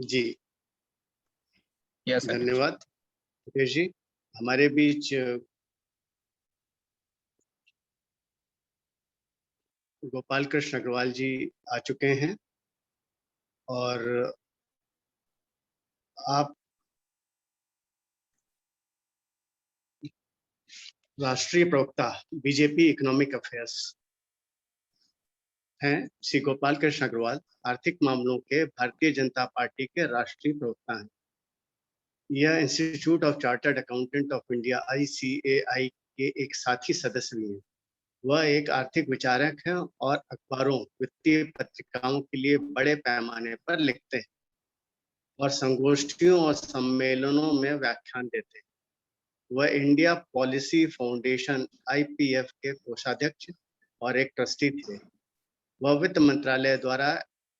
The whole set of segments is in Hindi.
जी, यस धन्यवाद मुकेश जी। हमारे बीच गोपाल कृष्ण अग्रवाल जी आ चुके हैं और आप राष्ट्रीय प्रवक्ता बीजेपी इकोनॉमिक अफेयर्स हैं। श्री गोपाल कृष्ण अग्रवाल आर्थिक मामलों के भारतीय जनता पार्टी के राष्ट्रीय प्रवक्ता हैं। यह institute of chartered accountant of India ICAI के एक साथी सदस्य भी हैं। वह एक आर्थिक विचारक हैं और अखबारों, वित्तीय पत्रिकाओं के लिए बड़े पैमाने पर लिखते हैं और संगोष्ठियों और सम्मेलनों में व्याख्यान देते हैं। वह इंडिया पॉलिसी फाउंडेशन IPF के कोषाध्यक्ष और एक ट्रस्टी थे। वह वित्त मंत्रालय द्वारा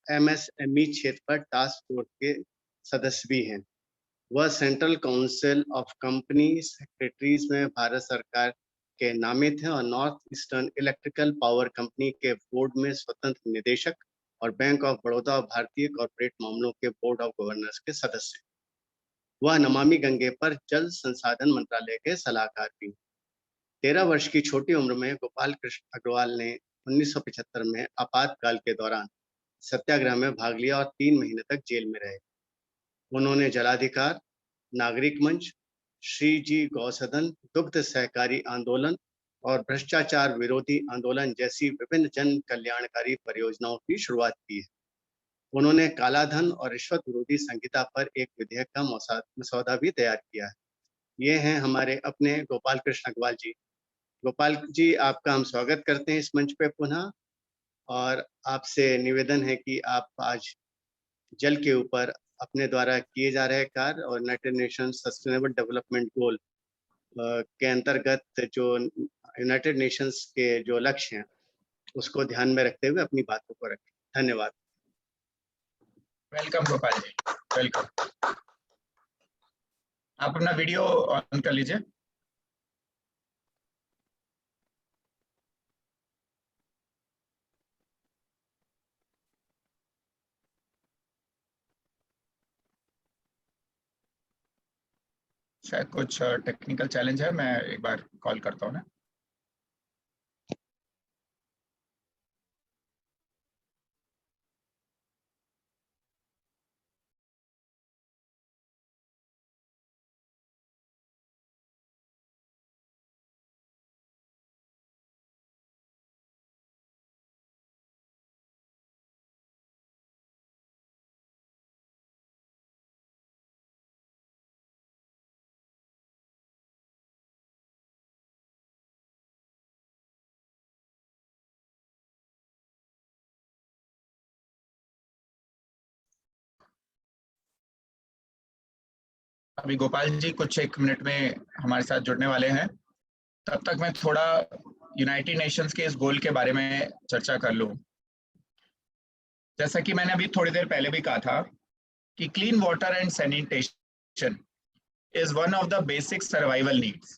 MSME क्षेत्र पर टास्क फोर्स के सदस्य भी हैं। वह central council of company secretaries में भारत सरकार के नामित हैं और north eastern electrical power company के बोर्ड में स्वतंत्र निदेशक और बैंक ऑफ बड़ौदा और भारतीय कॉर्पोरेट मामलों के बोर्ड ऑफ गवर्नर्स के सदस्य हैं। वह नमामि गंगे पर जल संसाधन मंत्रालय के सलाहकार भी। 13 वर्ष की छोटी उम्र में गोपाल कृष्ण अग्रवाल ने 1975 में आपातकाल के दौरान सत्याग्रह में भाग लिया और 3 महीने तक जेल में रहे। उन्होंने जलाधिकार, नागरिक मंच, श्री जी गौसदन, दुग्ध सहकारी आंदोलन और भ्रष्टाचार विरोधी आंदोलन जैसी विभिन्न जन कल्याणकारी परियोजनाओं की शुरुआत की है। उन्होंने काला धन और रिश्वत विरोधी संहिता पर एक विधेयक का मसौदा भी तैयार किया है। ये हैं हमारे अपने गोपाल कृष्ण अग्रवाल जी। गोपाल जी, आपका हम स्वागत करते हैं इस मंच पे पुनः, और आपसे निवेदन है कि आप आज जल के ऊपर अपने द्वारा किए जा रहे कार्य और United nation sustainable development goal के अंतर्गत जो यूनाइटेड नेशंस के जो लक्ष्य हैं उसको ध्यान में रखते हुए अपनी बातों को रखें। धन्यवाद। Welcome Gopal ji, welcome. आप अपना वीडियो ऑन कर लीजिए। शायद कुछ टेक्निकल चैलेंज है, मैं एक बार कॉल करता हूँ ना। अभी गोपाल जी कुछ एक मिनट में हमारे साथ जुड़ने वाले हैं। तब तक मैं थोड़ा यूनाइटेड नेशंस के इस गोल के बारे में चर्चा कर लूं। जैसा कि मैंने अभी थोड़ी देर पहले भी कहा था कि clean water and sanitation is one of the basic survival needs.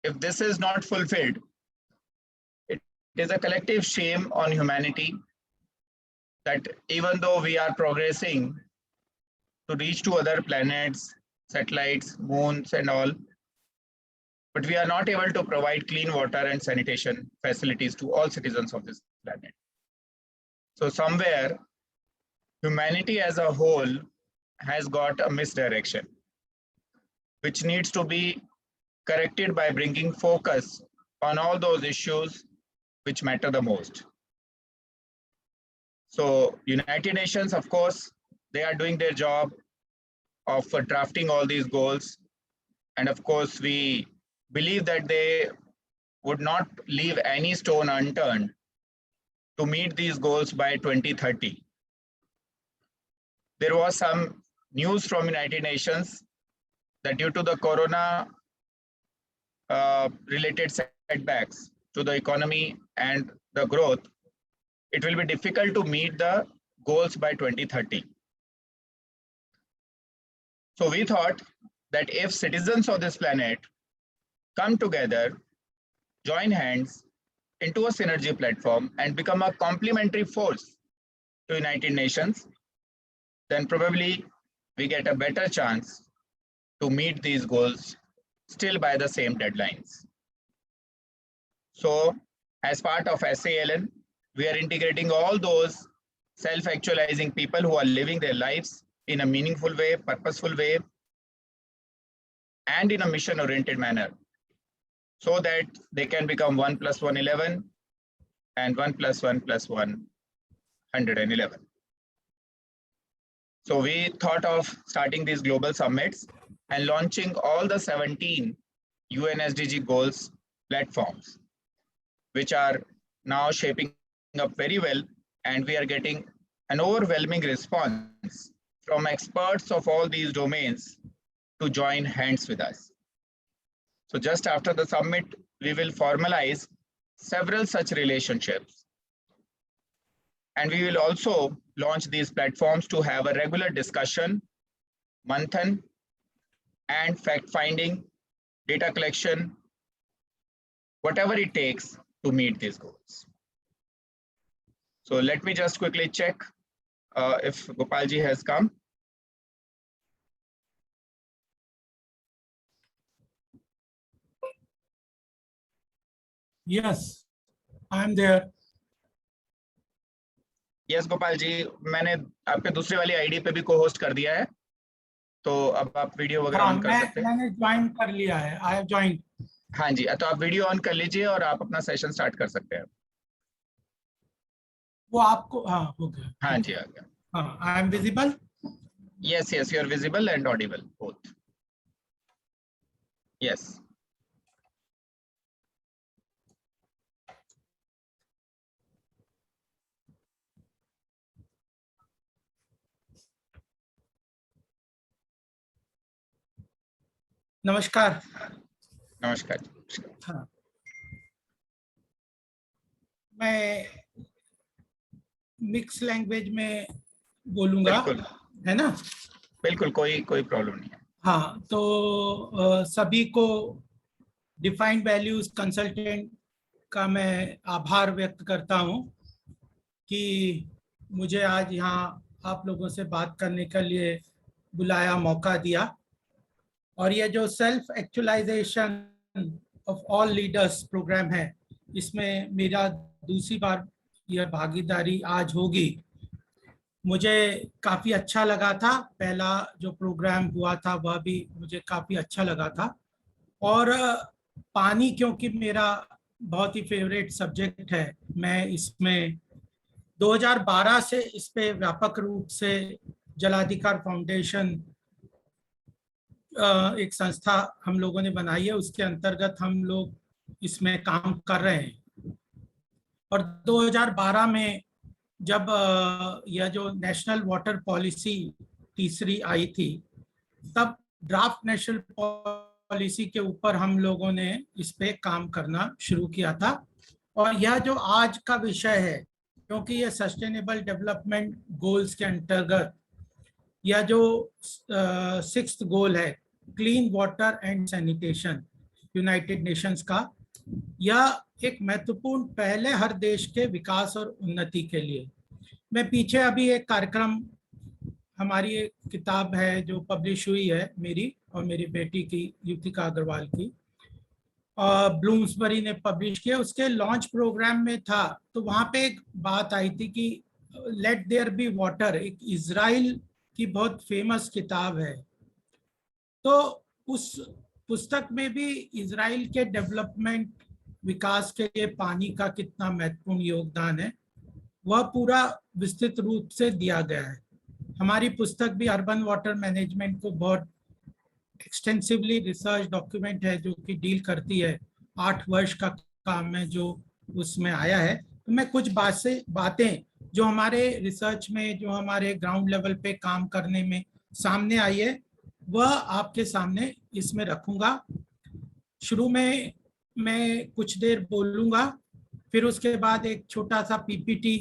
If this is not fulfilled, it is a collective shame on humanity that even though we are progressing to reach to other planets, satellites, moons and all, but we are not able to provide clean water and sanitation facilities to all citizens of this planet. So somewhere, humanity as a whole has got a misdirection, which needs to be corrected by bringing focus on all those issues which matter the most. So United Nations, of course, they are doing their job of drafting all these goals. And of course, we believe that they would not leave any stone unturned to meet these goals by 2030. There was some news from United Nations that due to the corona related setbacks to the economy and the growth, it will be difficult to meet the goals by 2030. So we thought that if citizens of this planet come together, join hands into a synergy platform and become a complementary force to United Nations, then probably we get a better chance to meet these goals still by the same deadlines. So as part of SALN, we are integrating all those self-actualizing people who are living their lives in a meaningful way, purposeful way, and in a mission-oriented manner, so that they can become 1 + 1 11 and 1 + 1 + 1 111. So we thought of starting these global summits and launching all the 17 UN SDG goals platforms, which are now shaping up very well, and we are getting an overwhelming response from experts of all these domains to join hands with us. So just after the summit, we will formalize several such relationships. And we will also launch these platforms to have a regular discussion, manthan, and fact-finding, data collection, whatever it takes to meet these goals. So let me just quickly check if Gopalji has come. Yes, I'm there. Yes, Gopal ji, मैंने आपके दूसरे वाली आईडी पे भी को-होस्ट कर दिया है, तो अब आप वीडियो वगैरह ऑन कर सकते हैं। मैंने ज्वाइन कर लिया है, आई हैव ज्वाइन। हाँ जी, तो आप वीडियो ऑन कर लीजिए और आप अपना सेशन स्टार्ट कर सकते हैं। वो आपको, हाँ हो गया। हाँ जी, आ गया। हाँ, I am visible. Yes, yes, you are visible and audible both. Yes. नमस्कार। नमस्कार। हाँ, मैं मिक्स लैंग्वेज में बोलूँगा, है ना? बिल्कुल, कोई प्रॉब्लम नहीं है। हाँ, तो सभी को डिफाइंड वैल्यूज कंसल्टेंट का मैं आभार व्यक्त करता हूँ कि मुझे आज यहाँ आप लोगों से बात करने के लिए बुलाया, मौका दिया। और ये जो self actualization of all leaders program है, इसमें मेरा दूसरी बार यह भागीदारी आज होगी। मुझे काफ़ी अच्छा लगा था, पहला जो प्रोग्राम हुआ था वह भी मुझे काफ़ी अच्छा लगा था। और पानी क्योंकि मेरा बहुत ही फेवरेट सब्जेक्ट है, मैं इसमें 2012 से इस पे व्यापक रूप से जलाधिकार फाउंडेशन एक संस्था हम लोगों ने बनाई है, उसके अंतर्गत हम लोग इसमें काम कर रहे हैं। और 2012 में जब यह जो नेशनल वाटर पॉलिसी तीसरी आई थी, तब ड्राफ्ट नेशनल पॉलिसी के ऊपर हम लोगों ने इस पे काम करना शुरू किया था। और यह जो आज का विषय है, क्योंकि यह सस्टेनेबल डेवलपमेंट गोल्स के अंतर्गत यह जो 6th गोल है, clean water and sanitation, United Nations का, यह एक महत्वपूर्ण पहले हर देश के विकास और उन्नति के लिए। मैं पीछे अभी एक कार्यक्रम, हमारी एक किताब है जो पब्लिश हुई है मेरी और मेरी बेटी की, युतिका अग्रवाल की, ब्लूम्सबरी ने पब्लिश किया, उसके लॉन्च प्रोग्राम में था। तो वहाँ पे एक बात आई थी कि लेट देयर बी वाटर, एक इजराइल की बहुत फेमस किताब है। तो उस पुस्तक में भी इजराइल के डेवलपमेंट, विकास के लिए पानी का कितना महत्वपूर्ण योगदान है, वह पूरा विस्तृत रूप से दिया गया है। हमारी पुस्तक भी अर्बन वाटर मैनेजमेंट को बहुत एक्सटेंसिवली रिसर्च डॉक्यूमेंट है, जो कि डील करती है 8 वर्ष का काम है जो उसमें आया है। तो मैं कुछ बातें जो हमारे रिसर्च में, जो हमारे ग्राउंड लेवल पे काम करने में सामने आई है, वह आपके सामने इसमें रखूंगा। शुरू में मैं कुछ देर बोलूंगा, फिर उसके बाद एक छोटा सा पीपीटी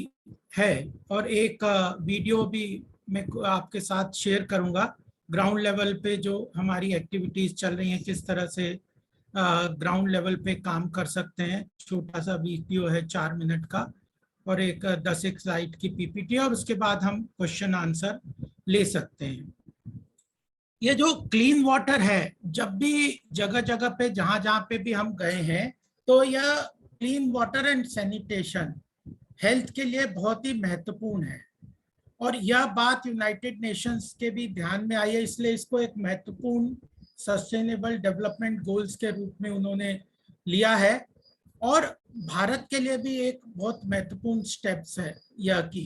है और एक वीडियो भी मैं आपके साथ शेयर करूंगा, ग्राउंड लेवल पे जो हमारी एक्टिविटीज चल रही हैं, किस तरह से ग्राउंड लेवल पे काम कर सकते हैं। छोटा सा वीडियो है 4 मिनट का, और एक 10 स्लाइड की पीपीटी, और उसके बाद हम क्वेश्चन आंसर ले सकते हैं। ये जो क्लीन वाटर है, जब भी जगह जगह पे जहां जहां पे भी हम गए हैं, तो यह clean water and sanitation health के लिए बहुत ही महत्वपूर्ण है। और यह बात यूनाइटेड नेशंस के भी ध्यान में आई है, इसलिए इसको एक महत्वपूर्ण सस्टेनेबल डेवलपमेंट गोल्स के रूप में उन्होंने लिया है। और भारत के लिए भी एक बहुत महत्वपूर्ण स्टेप्स है यह की,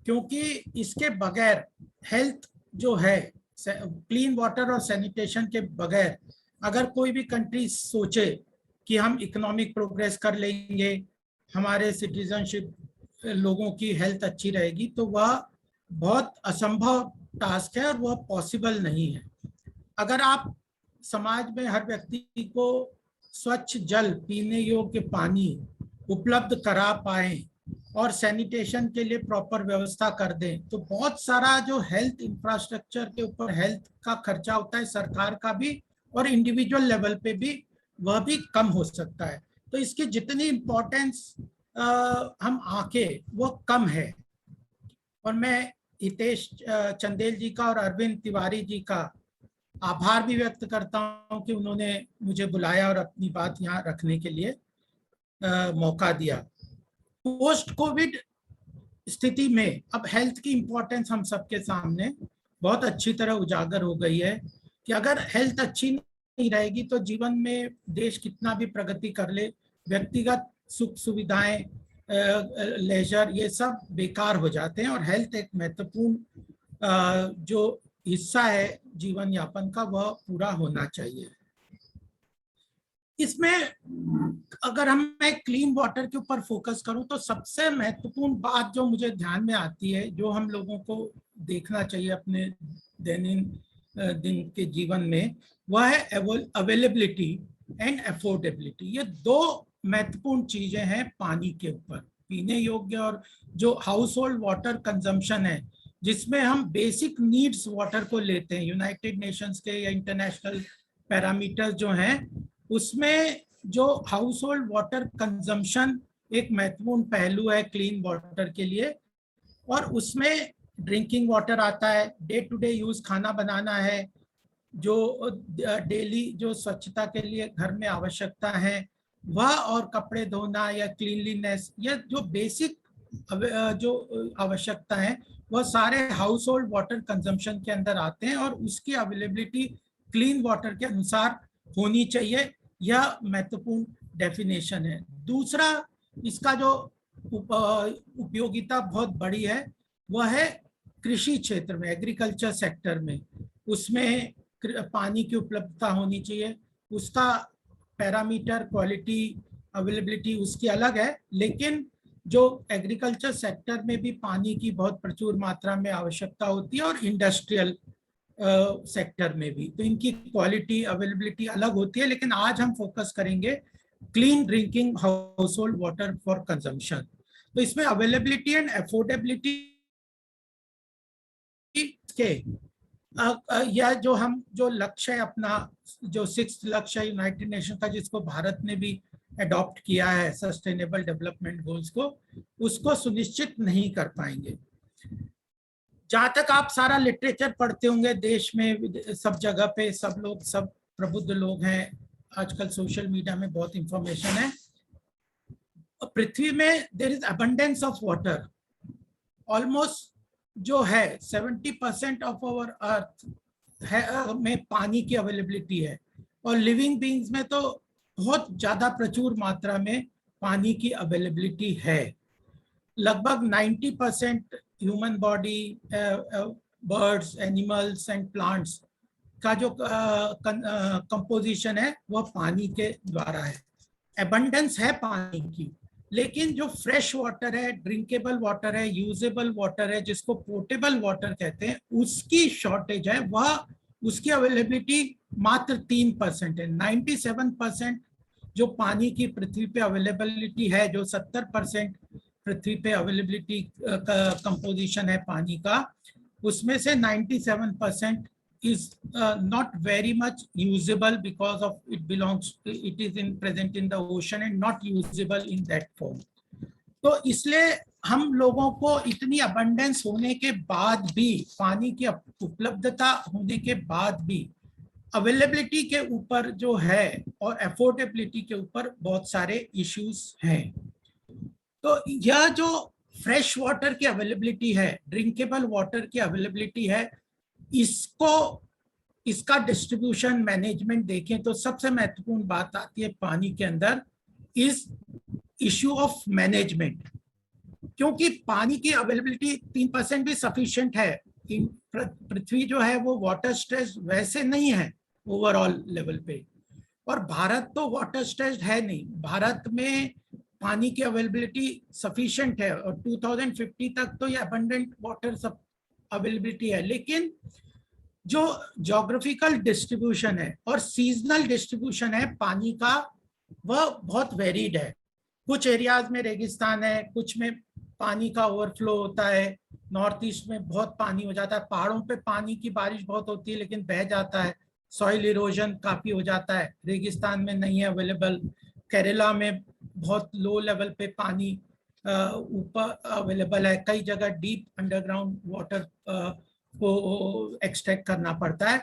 क्योंकि इसके बगैर हेल्थ जो है, क्लीन वाटर और सैनिटेशन के बगैर अगर कोई भी कंट्री सोचे कि हम इकोनॉमिक प्रोग्रेस कर लेंगे, हमारे सिटीजनशिप लोगों की हेल्थ अच्छी रहेगी, तो वह बहुत असंभव टास्क है और वह पॉसिबल नहीं है। अगर आप समाज में हर व्यक्ति को स्वच्छ जल, पीने योग्य पानी उपलब्ध करा पाए और सैनिटेशन के लिए प्रॉपर व्यवस्था कर दें, तो बहुत सारा जो हेल्थ इंफ्रास्ट्रक्चर के ऊपर हेल्थ का खर्चा होता है सरकार का भी और इंडिविजुअल लेवल पे भी, वह भी कम हो सकता है। तो इसकी जितनी इम्पोर्टेंस हम आके वो कम है। और मैं हितेश चंदेल जी का और अरविंद तिवारी जी का आभार भी व्यक्त करता हूं कि उन्होंने मुझे बुलाया और अपनी बात यहाँ रखने के लिए मौका दिया। पोस्ट कोविड स्थिति में अब हेल्थ की इम्पोर्टेंस हम सबके सामने बहुत अच्छी तरह उजागर हो गई है कि अगर हेल्थ अच्छी नहीं रहेगी तो जीवन में देश कितना भी प्रगति कर ले, व्यक्तिगत सुख सुविधाएं, लेजर, ये सब बेकार हो जाते हैं। और हेल्थ एक महत्वपूर्ण जो हिस्सा है जीवन यापन का, वह पूरा होना चाहिए। इसमें अगर हम मैं क्लीन वाटर के ऊपर फोकस करूं तो सबसे महत्वपूर्ण बात जो मुझे ध्यान में आती है, जो हम लोगों को देखना चाहिए अपने दैनिक दिन के जीवन में, वह है अवेलेबिलिटी एंड अफोर्डेबिलिटी। ये दो महत्वपूर्ण चीजें हैं पानी के ऊपर, पीने योग्य और जो हाउस होल्ड वाटर कंजम्पशन है, जिसमें हम बेसिक नीड्स वाटर को लेते हैं। यूनाइटेड नेशंस के या इंटरनेशनल पैरामीटर्स जो हैं, उसमें जो हाउस होल्ड वाटर कंजम्पशन एक महत्वपूर्ण पहलू है क्लीन वाटर के लिए। और उसमें ड्रिंकिंग वाटर आता है, डे टू डे यूज, खाना बनाना है, जो डेली जो स्वच्छता के लिए घर में आवश्यकता है वह, और कपड़े धोना या क्लीनलीनेस, ये जो बेसिक जो आवश्यकता है वह सारे हाउस होल्ड वाटर कंजम्पशन के अंदर आते हैं और उसकी अवेलेबिलिटी क्लीन वाटर के अनुसार होनी चाहिए। यह महत्वपूर्ण डेफिनेशन है। दूसरा, इसका जो उपयोगिता बहुत बड़ी है वह है कृषि क्षेत्र में, एग्रीकल्चर सेक्टर में। उसमें पानी की उपलब्धता होनी चाहिए, उसका पैरामीटर, क्वालिटी, अवेलेबिलिटी उसकी अलग है, लेकिन जो एग्रीकल्चर सेक्टर में भी पानी की बहुत प्रचुर मात्रा में आवश्यकता होती है और इंडस्ट्रियल सेक्टर में भी, तो इनकी क्वालिटी, अवेलेबिलिटी अलग होती है। लेकिन आज हम फोकस करेंगे clean drinking house hold water for consumption. तो इसमें अवेलेबिलिटी एंड अफोर्डेबिलिटी के यह जो लक्ष्य है अपना, जो 6th लक्ष्य है यूनाइटेड नेशन का, जिसको भारत ने भी अडॉप्ट किया है, सस्टेनेबल डेवलपमेंट गोल्स को, उसको सुनिश्चित नहीं कर पाएंगे। जहां तक आप सारा लिटरेचर पढ़ते होंगे, देश में सब जगह पे सब लोग, सब प्रबुद्ध लोग हैं, आजकल सोशल मीडिया में बहुत इंफॉर्मेशन है। पृथ्वी में there is abundance of water, almost जो है 70% ऑफ आवर अर्थ है में पानी की अवेलेबिलिटी है, और लिविंग बीइंग्स में तो बहुत ज्यादा प्रचुर मात्रा में पानी की अवेलेबिलिटी है। लगभग 90% human body, birds, animals and plants का जो कंपोजिशन है वह पानी के द्वारा है। एबंडेंस है पानी की, लेकिन जो फ्रेश वाटर है, ड्रिंकेबल वाटर है, यूजेबल वाटर है, जिसको पोर्टेबल वाटर कहते हैं, उसकी शॉर्टेज है। वह उसकी अवेलेबिलिटी मात्र 3% है। 97% जो पानी की पृथ्वी पे अवेलेबिलिटी है, जो 70% पृथ्वी पे अवेलेबिलिटी कंपोजिशन है पानी का, उसमें से 97% is not very much usable because of it is present in the ocean and not usable in that form. तो इसलिए हम लोगों को इतनी अबंडेंस होने के बाद भी, पानी की उपलब्धता होने के बाद भी अवेलेबिलिटी के ऊपर जो है और अफोर्डेबिलिटी के ऊपर बहुत सारे इश्यूज हैं। तो यह जो फ्रेश वाटर की अवेलेबिलिटी है, ड्रिंकेबल वाटर की अवेलेबिलिटी है, इसका डिस्ट्रीब्यूशन मैनेजमेंट देखें तो सबसे महत्वपूर्ण बात आती है पानी के अंदर इज इश्यू ऑफ मैनेजमेंट। क्योंकि पानी की अवेलेबिलिटी 3% भी सफिशिएंट है। पृथ्वी जो है वो वाटर स्ट्रेस वैसे नहीं है ओवरऑल लेवल पे, और भारत तो वाटर स्ट्रेस्ड है नहीं। भारत में पानी की अवेलेबिलिटी सफिशिएंट है और 2050 तक तो ये अबंडेंट वाटर सब अवेलेबिलिटी है। लेकिन जो ज्योग्राफिकल डिस्ट्रीब्यूशन है और सीजनल डिस्ट्रीब्यूशन है पानी का, वह बहुत वेरिड है। कुछ एरियाज में रेगिस्तान है, कुछ में पानी का ओवरफ्लो होता है, नॉर्थ ईस्ट में बहुत पानी हो जाता है, पहाड़ों पे पानी की बारिश बहुत होती है लेकिन बह जाता है, सॉइल इरोजन काफी हो जाता है, रेगिस्तान में नहीं है अवेलेबल, केरला में बहुत लो लेवल पे पानी ऊपर अवेलेबल है, कई जगह डीप अंडरग्राउंड वाटर को एक्सट्रैक्ट करना पड़ता है।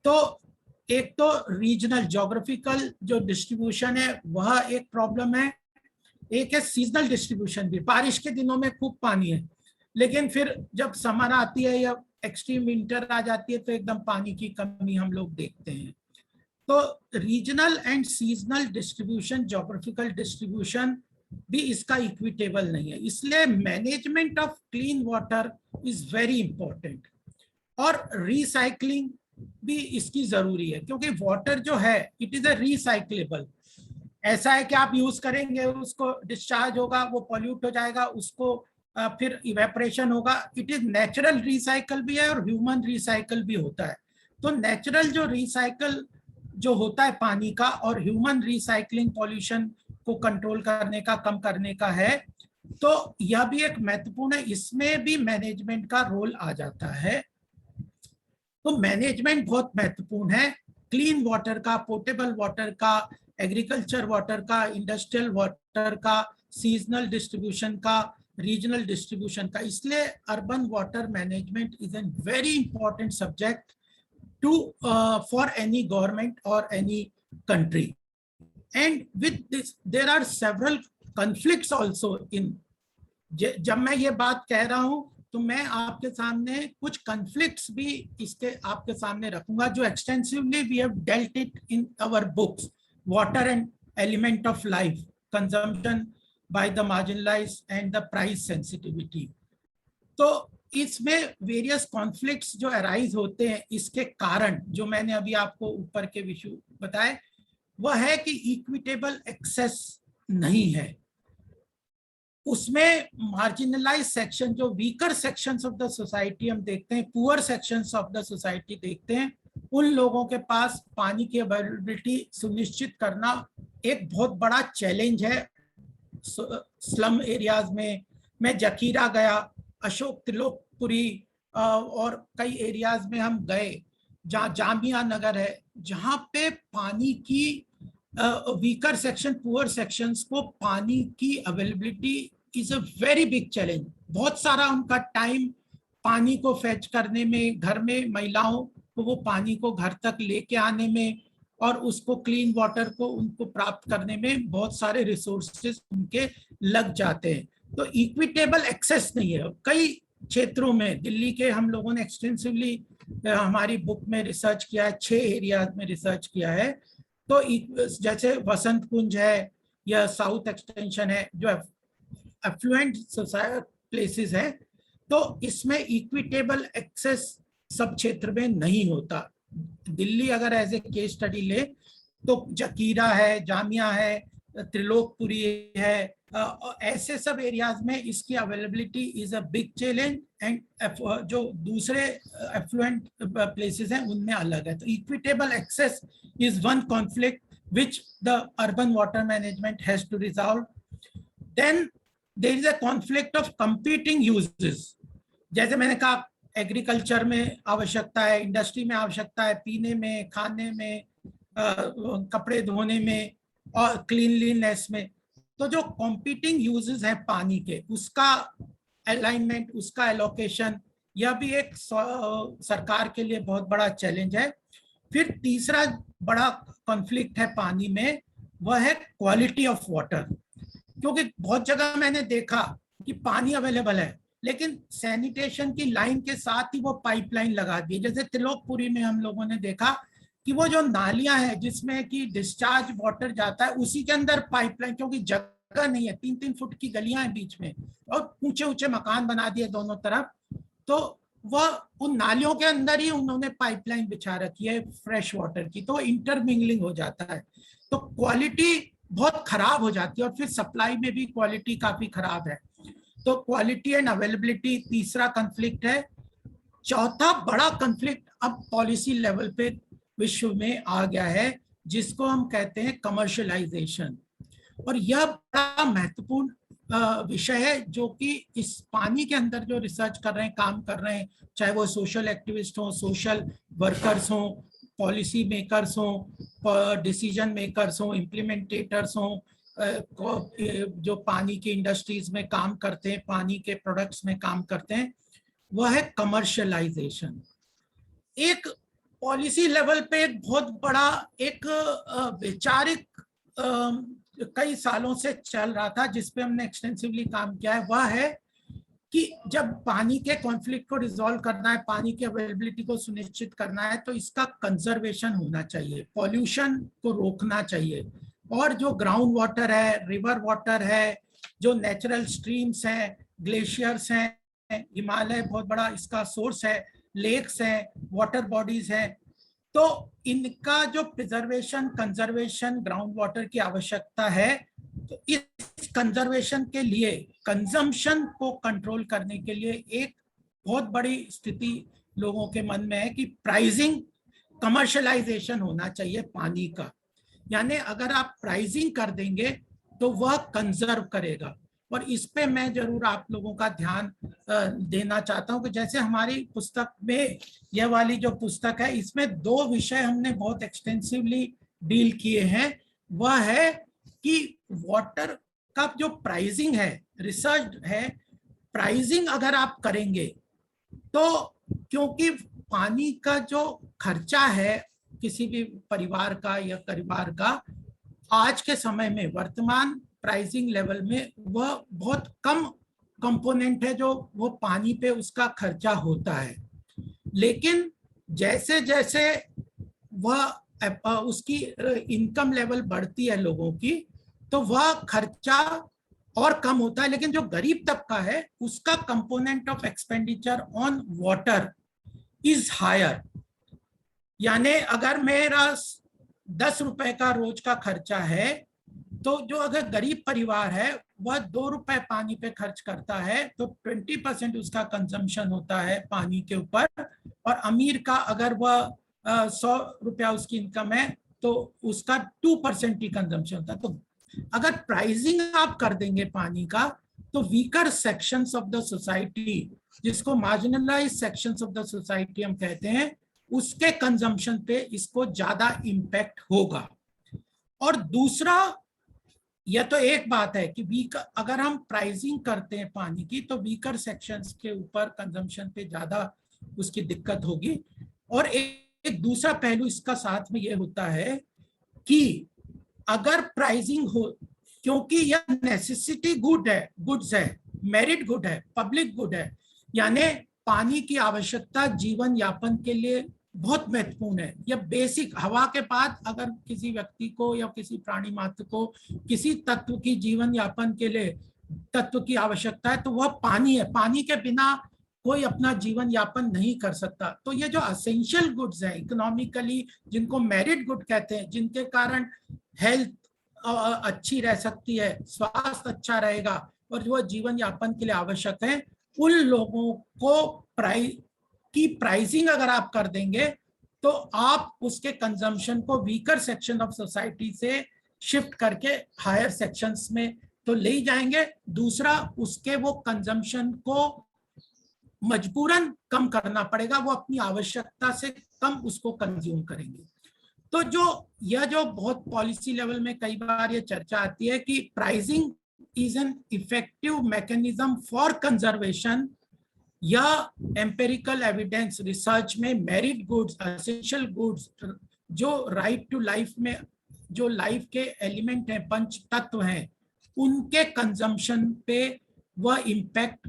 तो एक तो रीजनल ज्योग्राफिकल जो डिस्ट्रीब्यूशन है वह एक प्रॉब्लम है, एक है सीजनल डिस्ट्रीब्यूशन भी। बारिश के दिनों में खूब पानी है लेकिन फिर जब समर आती है या एक्सट्रीम विंटर आ जाती है तो एकदम पानी की कमी हम लोग देखते हैं। तो regional and seasonal distribution, geographical distribution भी इसका इक्विटेबल नहीं है, इसलिए management of clean water is very important. और रिसाइकलिंग भी इसकी जरूरी है क्योंकि वाटर जो है इट इज अ रिसाइक्लेबल। ऐसा है कि आप यूज करेंगे उसको डिस्चार्ज होगा, वो पॉल्यूट हो जाएगा, उसको फिर इवेपोरेशन होगा। इट इज नेचुरल रिसाइकल भी है और ह्यूमन रिसाइकल भी होता है। तो नेचुरल जो रिसाइकल जो होता है पानी का और ह्यूमन रिसाइकलिंग पॉल्यूशन को कंट्रोल करने का, कम करने का है, तो यह भी एक महत्वपूर्ण है, इसमें भी मैनेजमेंट का रोल आ जाता है। तो मैनेजमेंट बहुत महत्वपूर्ण है क्लीन वाटर का, पोर्टेबल वाटर का, एग्रीकल्चर वाटर का, इंडस्ट्रियल वाटर का, सीजनल डिस्ट्रीब्यूशन का, रीजनल डिस्ट्रीब्यूशन का। इसलिए urban water management is an very important subject to for any government और any country. And with this there are several conflicts also in. जब मैं ये बात कह रहा हूं तो मैं आपके सामने कुछ कॉन्फ्लिक्ट्स भी इसके आपके सामने रखूंगा जो extensively we have dealt it in our books, water and element of life, consumption by the marginalized and the price sensitivity. तो इसमें वेरियस कॉन्फ्लिक्ट्स जो अराइज होते हैं, इसके कारण जो मैंने अभी आपको ऊपर के विषय बताए वह है कि इक्विटेबल एक्सेस नहीं है। उसमें मार्जिनलाइज सेक्शन, जो weaker sections of the society हम देखते हैं, poor sections of the society देखते हैं, उन लोगों के पास पानी की अवेलेबिलिटी सुनिश्चित करना एक बहुत बड़ा चैलेंज है। स्लम एरियाज में मैं जकीरा गया, अशोक त्रिलोकपुरी और कई एरियाज में हम गए जहाँ जामिया नगर है, जहाँ पे पानी की वीकर सेक्शन, पुअर सेक्शंस को पानी की availability is a very big challenge. बहुत सारा उनका टाइम पानी को फेच करने में, घर में महिलाओं को वो पानी को घर तक लेके आने में और उसको क्लीन वाटर को उनको प्राप्त करने में बहुत सारे रिसोर्सेज उनके लग जाते हैं। तो इक्विटेबल एक्सेस नहीं है कई क्षेत्रों में। दिल्ली के हम लोगों ने एक्सटेंसिवली हमारी बुक में रिसर्च किया है, 6 एरियाज में रिसर्च किया है। तो जैसे वसंत कुंज है या साउथ एक्सटेंशन है जो एफ्लुएंट प्लेसेस है, तो इसमें इक्विटेबल एक्सेस सब क्षेत्र में नहीं होता। दिल्ली अगर एज ए केस स्टडी ले तो जकीरा है, जामिया है, त्रिलोकपुरी है, ऐसे सब एरियाज में इसकी availability is a big challenge. And जो दूसरे एफ्लुएंट प्लेसेस हैं उनमें अलग है। तो equitable access is one conflict which the urban water management has to resolve. Then there is a conflict of competing uses. जैसे मैंने कहा एग्रीकल्चर में आवश्यकता है, इंडस्ट्री में आवश्यकता है, पीने में, खाने में, कपड़े धोने में और क्लीनलीनेस में। तो जो कॉम्पिटिंग यूजेस है पानी के, उसका अलाइनमेंट, उसका एलोकेशन, यह भी एक सरकार के लिए बहुत बड़ा चैलेंज है। फिर तीसरा बड़ा कॉन्फ्लिक्ट है पानी में, वह है क्वालिटी ऑफ वाटर। क्योंकि बहुत जगह मैंने देखा कि पानी अवेलेबल है, लेकिन सैनिटेशन की लाइन के साथ ही वो पाइपलाइन लगा दी। जैसे तिलोकपुरी में हम लोगों ने देखा कि वो जो नालियां हैं जिसमें कि डिस्चार्ज वाटर जाता है, उसी के अंदर पाइपलाइन, क्योंकि जगह नहीं है, 3-3 फुट की गलियां हैं बीच में और ऊंचे ऊंचे मकान बना दिए दोनों तरफ, तो वह उन नालियों के अंदर ही उन्होंने पाइपलाइन बिछा रखी है फ्रेश वाटर की, तो इंटरमिंगलिंग हो जाता है, तो क्वालिटी बहुत खराब हो जाती है और फिर सप्लाई में भी क्वालिटी काफी खराब है। तो क्वालिटी एंड अवेलेबिलिटी तीसरा कॉन्फ्लिक्ट है। चौथा बड़ा कॉन्फ्लिक्ट अब पॉलिसी लेवल पे विश्व में आ गया है, जिसको हम कहते हैं कमर्शियलाइजेशन। और यह बड़ा महत्वपूर्ण विषय है, जो कि इस पानी के अंदर जो रिसर्च कर रहे हैं, काम कर रहे हैं, चाहे वो सोशल एक्टिविस्ट हो, सोशल वर्कर्स हो, पॉलिसी मेकर्स हो, डिसीजन मेकर्स हो, इम्प्लीमेंटेटर्स हो, जो पानी की इंडस्ट्रीज में काम करते हैं, पानी के प्रोडक्ट्स में काम करते हैं, वह है कमर्शियलाइजेशन। एक पॉलिसी लेवल पे एक बहुत बड़ा एक वैचारिक कई सालों से चल रहा था, जिसपे हमने एक्सटेंसिवली काम किया है, वह है कि जब पानी के कॉन्फ्लिक्ट को रिजॉल्व करना है, पानी की अवेलेबिलिटी को सुनिश्चित करना है, तो इसका कंजर्वेशन होना चाहिए, पॉल्यूशन को रोकना चाहिए। और जो ग्राउंड वाटर है, रिवर वाटर है, जो नेचुरल स्ट्रीम्स हैं, ग्लेशियर्स हैं, हिमालय बहुत बड़ा इसका सोर्स है, लेक्स हैं, वाटर बॉडीज हैं, तो इनका जो प्रिजर्वेशन, कंजर्वेशन, ग्राउंड वाटर की आवश्यकता है। तो इस कंजर्वेशन के लिए, कंजम्पशन को कंट्रोल करने के लिए एक बहुत बड़ी स्थिति लोगों के मन में है कि प्राइसिंग, कमर्शियलाइजेशन होना चाहिए पानी का। यानी अगर आप प्राइसिंग कर देंगे तो वह कंजर्व करेगा। और इस पे मैं जरूर आप लोगों का ध्यान देना चाहता हूं कि जैसे हमारी पुस्तक में, यह वाली जो पुस्तक है, इसमें 2 विषय हमने बहुत एक्सटेंसिवली डील किए हैं। वह है कि वाटर का जो प्राइसिंग है, रिसर्च है, प्राइसिंग अगर आप करेंगे तो, क्योंकि पानी का जो खर्चा है किसी भी परिवार का या परिवार का, आज के समय में वर्तमान प्राइसिंग लेवल में वह बहुत कम कंपोनेंट है जो वो पानी पे उसका खर्चा होता है। लेकिन जैसे जैसे वह उसकी इनकम लेवल बढ़ती है लोगों की, तो वह खर्चा और कम होता है। लेकिन जो गरीब तबका है, उसका component of expenditure on water is higher. यानी अगर मेरा 10 रुपए का रोज का खर्चा है, तो जो अगर गरीब परिवार है वह 2 रुपए पानी पे खर्च करता है, तो 20% उसका कंजम्पशन होता है पानी के ऊपर। और अमीर का अगर वह 100 रुपया उसकी इनकम है, तो उसका 2% ही कंजम्पशन होता है। तो अगर प्राइसिंग आप कर देंगे पानी का, तो weaker sections of the society, जिसको marginalized sections of the society हम कहते हैं, उसके कंजम्पशन पे इसको ज्यादा इम्पैक्ट होगा। और दूसरा, यह तो एक बात है कि वीकर, अगर हम प्राइसिंग करते हैं पानी की, तो वीकर सेक्शंस के ऊपर कंजम्पशन पे ज्यादा उसकी दिक्कत होगी। और एक दूसरा पहलू इसका साथ में यह होता है कि अगर प्राइसिंग हो, क्योंकि यह नेसेसिटी गुड्स है, मेरिट गुड है, पब्लिक गुड है, यानी पानी की आवश्यकता जीवन यापन के लिए बहुत महत्वपूर्ण है। यह बेसिक, हवा के बाद अगर किसी व्यक्ति को या किसी प्राणी मात्र को किसी तत्व की जीवन यापन के लिए तत्व की आवश्यकता है, तो वह पानी है। पानी के बिना कोई अपना जीवन यापन नहीं कर सकता। तो ये जो असेंशियल गुड्स हैं इकोनॉमिकली, जिनको मेरिट गुड कहते हैं, जिनके कारण हेल्थ अच्छी रह सकती है, स्वास्थ्य अच्छा रहेगा और जो जीवन यापन के लिए आवश्यक है, उन लोगों को प्राइसिंग अगर आप कर देंगे, तो आप उसके कंजम्पशन को वीकर सेक्शन ऑफ सोसाइटी से शिफ्ट करके हायर सेक्शंस में तो ले जाएंगे। दूसरा, उसके वो कंजम्पशन को मजबूरन कम करना पड़ेगा, वो अपनी आवश्यकता से कम उसको कंज्यूम करेंगे। तो यह जो बहुत पॉलिसी लेवल में कई बार ये चर्चा आती है कि pricing is an effective mechanism for conservation या एम्पेरिकल एविडेंस रिसर्च में मेरिट गुड्स, एसेंशियल गुड्स, जो राइट टू लाइफ में जो लाइफ के एलिमेंट हैं, पंच तत्व हैं, उनके कंजम्पशन पे वह इम्पैक्ट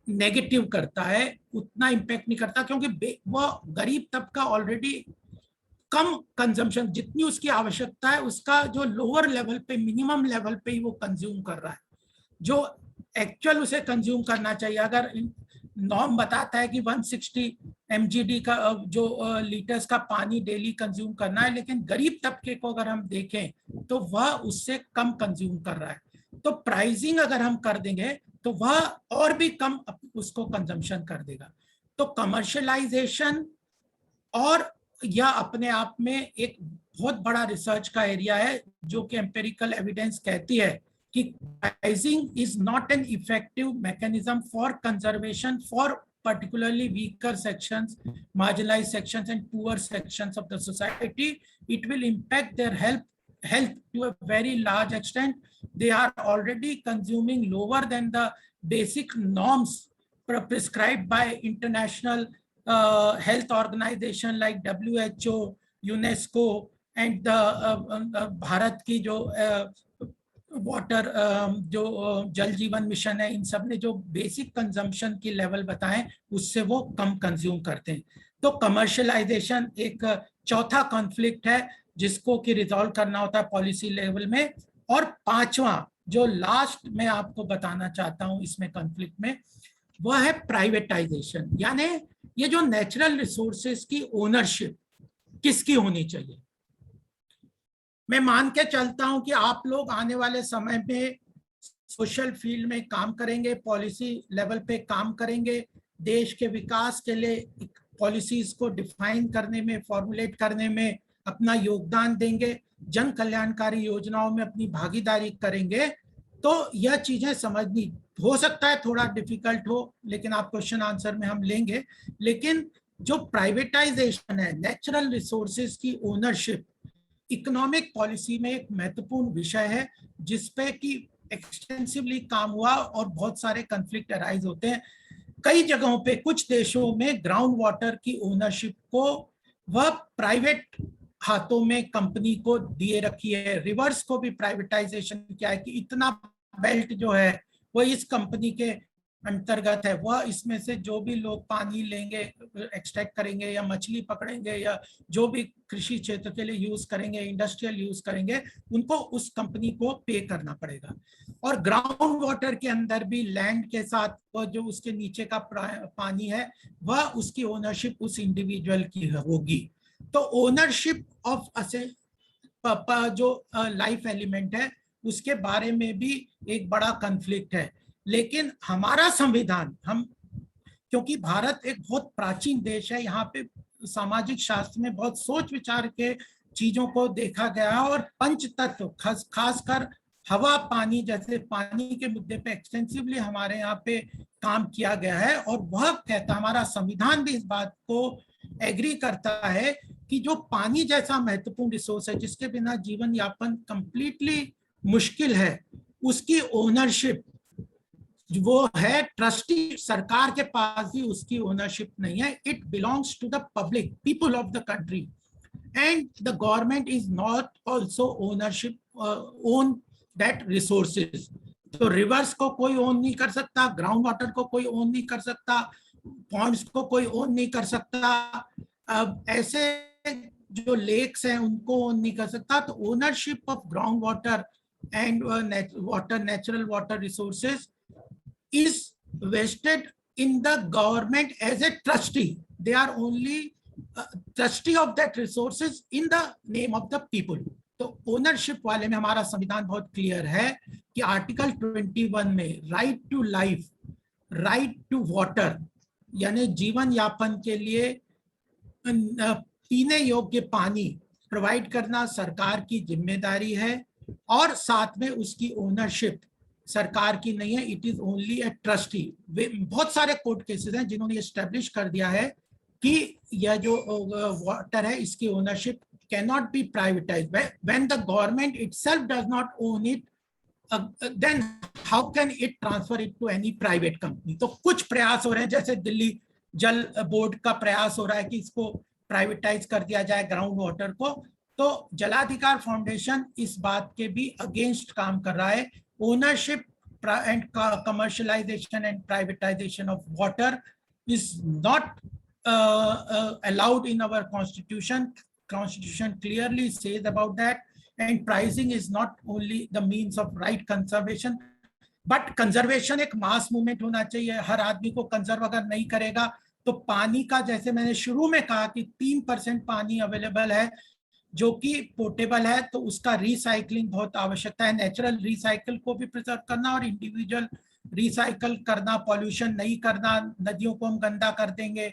नेगेटिव करता है, उतना इम्पैक्ट नहीं करता, क्योंकि वह गरीब तबका ऑलरेडी कम कंजम्पशन, जितनी उसकी आवश्यकता है उसका जो लोअर लेवल पे, मिनिमम लेवल पे ही वो कंज्यूम कर रहा है। जो एक्चुअल उसे कंज्यूम करना चाहिए, अगर नॉर्म बताता है कि 160 mgd का जो लीटर्स का पानी डेली कंज्यूम करना है, लेकिन गरीब तबके को अगर हम देखें तो वह उससे कम कंज्यूम कर रहा है। तो प्राइसिंग अगर हम कर देंगे तो वह और भी कम उसको कंजम्पशन कर देगा। तो कमर्शियलाइजेशन और यह अपने आप में एक बहुत बड़ा रिसर्च का एरिया है, जो कि एम्पेरिकल एविडेंस कहती है कि pricing is not an effective mechanism for conservation for particularly weaker sections, marginalized sections and poor sections of the society. It will impact their health to a very large extent. They are already consuming lower than the basic norms prescribed by international health organization like WHO, UNESCO and the Bharat की जो वाटर जो जल जीवन मिशन है, इन सब ने जो बेसिक कंजम्पशन की लेवल बताएं उससे वो कम कंज्यूम करते हैं। तो कमर्शियलाइजेशन एक चौथा कॉन्फ्लिक्ट है जिसको कि रिजॉल्व करना होता है पॉलिसी लेवल में। और पांचवा जो लास्ट मैं आपको बताना चाहता हूं इसमें कॉन्फ्लिक्ट में, वह है प्राइवेटाइजेशन। यानी ये जो नेचुरल रिसोर्सेज की ओनरशिप किसकी होनी चाहिए। मैं मान के चलता हूं कि आप लोग आने वाले समय में सोशल फील्ड में काम करेंगे, पॉलिसी लेवल पे काम करेंगे, देश के विकास के लिए पॉलिसीज को डिफाइन करने में, फॉर्मुलेट करने में अपना योगदान देंगे, जन कल्याणकारी योजनाओं में अपनी भागीदारी करेंगे। तो यह चीजें समझनी हो सकता है थोड़ा डिफिकल्ट हो, लेकिन आप क्वेश्चन आंसर में हम लेंगे। लेकिन जो प्राइवेटाइजेशन है, नेचुरल रिसोर्सेज की ओनरशिप, इकोनॉमिक पॉलिसी में एक महत्वपूर्ण विषय है जिसपे कि एक्सटेंसिवली काम हुआ और बहुत सारे कॉन्फ्लिक्ट अराइज होते हैं। कई जगहों पे, कुछ देशों में ग्राउंड वाटर की ओनरशिप को वह प्राइवेट हाथों में कंपनी को दिए रखी है। रिवर्स को भी प्राइवेटाइजेशन किया है कि इतना बेल्ट जो है वो इस कंपनी के अंतर्गत है, वह इसमें से जो भी लोग पानी लेंगे, एक्सट्रैक्ट करेंगे या मछली पकड़ेंगे या जो भी कृषि क्षेत्र के लिए यूज करेंगे, इंडस्ट्रियल यूज करेंगे, उनको उस कंपनी को पे करना पड़ेगा। और ग्राउंड वाटर के अंदर भी लैंड के साथ वो जो उसके नीचे का पानी है वह उसकी ओनरशिप उस इंडिविजुअल की होगी। तो ओनरशिप ऑफ जो लाइफ एलिमेंट है उसके बारे में भी एक बड़ा कॉन्फ्लिक्ट है। लेकिन हमारा संविधान, हम क्योंकि भारत एक बहुत प्राचीन देश है, यहाँ पे सामाजिक शास्त्र में बहुत सोच विचार के चीजों को देखा गया है और पंच तत्व खासकर हवा पानी जैसे पानी के मुद्दे पे एक्सटेंसिवली हमारे यहाँ पे काम किया गया है। और वह कहता, हमारा संविधान भी इस बात को एग्री करता है कि जो पानी जैसा महत्वपूर्ण रिसोर्स है जिसके बिना जीवन यापन कंप्लीटली मुश्किल है, उसकी ओनरशिप वो है ट्रस्टी। सरकार के पास भी उसकी ओनरशिप नहीं है। It belongs to the public, people of the country, and the government is not also ownership own that resources. तो रिवर्स को कोई ओन नहीं कर सकता, ग्राउंड वाटर को कोई ओन नहीं कर सकता, पॉन्ड्स को कोई ओन नहीं कर सकता, ऐसे जो लेक्स हैं उनको ओन नहीं कर सकता। तो ownership of ground water and water, natural water resources is vested in the government as a trustee. They are only trustee of that resources in the name of the people. तो ओनरशिप वाले में हमारा संविधान बहुत क्लियर है कि आर्टिकल 21 में right to life, right to water, यानी जीवन यापन के लिए पीने योग्य पानी प्रोवाइड करना सरकार की जिम्मेदारी है और साथ में उसकी ओनरशिप सरकार की नहीं है। It is only a trustee. बहुत सारे कोर्ट केसेस हैं जिन्होंने एस्टेब्लिश कर दिया है कि यह जो वाटर है इसकी ownership cannot be privatized. When the government itself does not own it, then how can it transfer it to any private company? तो कुछ प्रयास हो रहे हैं, जैसे दिल्ली जल बोर्ड का प्रयास हो रहा है कि इसको प्राइवेटाइज कर दिया जाए ग्राउंड वाटर को। तो जलाधिकार फाउंडेशन इस बात के भी अगेंस्ट काम कर रहा है। Ownership and commercialization and privatization of water is not allowed in our constitution. Constitution clearly says about that, and pricing is not only the means of right conservation, but conservation एक mass movement होना चाहिए। हर आदमी को कंजर्व अगर नहीं करेगा तो पानी का, जैसे मैंने शुरू में कहा कि 3% पानी अवेलेबल है जो कि पोर्टेबल है, तो उसका रिसाइकलिंग बहुत आवश्यकता है। नेचुरल रिसाइकल को भी प्रिजर्व करना और इंडिविजुअल रिसाइकल करना, पॉल्यूशन नहीं करना। नदियों को हम गंदा कर देंगे,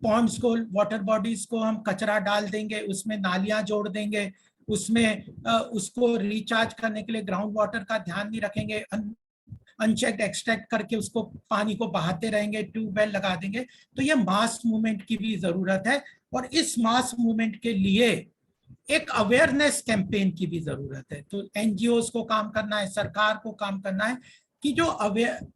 पॉन्ड्स को, वाटर बॉडीज को हम कचरा डाल देंगे, उसमें नालियां जोड़ देंगे, उसमें उसको रिचार्ज करने के लिए ग्राउंड वाटर का ध्यान नहीं रखेंगे, अनचेक्ड एक्सट्रैक्ट करके उसको पानी को बहाते रहेंगे, ट्यूबवेल लगा देंगे। तो ये मास मूवमेंट की भी जरूरत है, और इस मास मूवमेंट के लिए एक अवेयरनेस कैंपेन की भी जरूरत है। तो एनजीओस को काम करना है, सरकार को काम करना है कि जो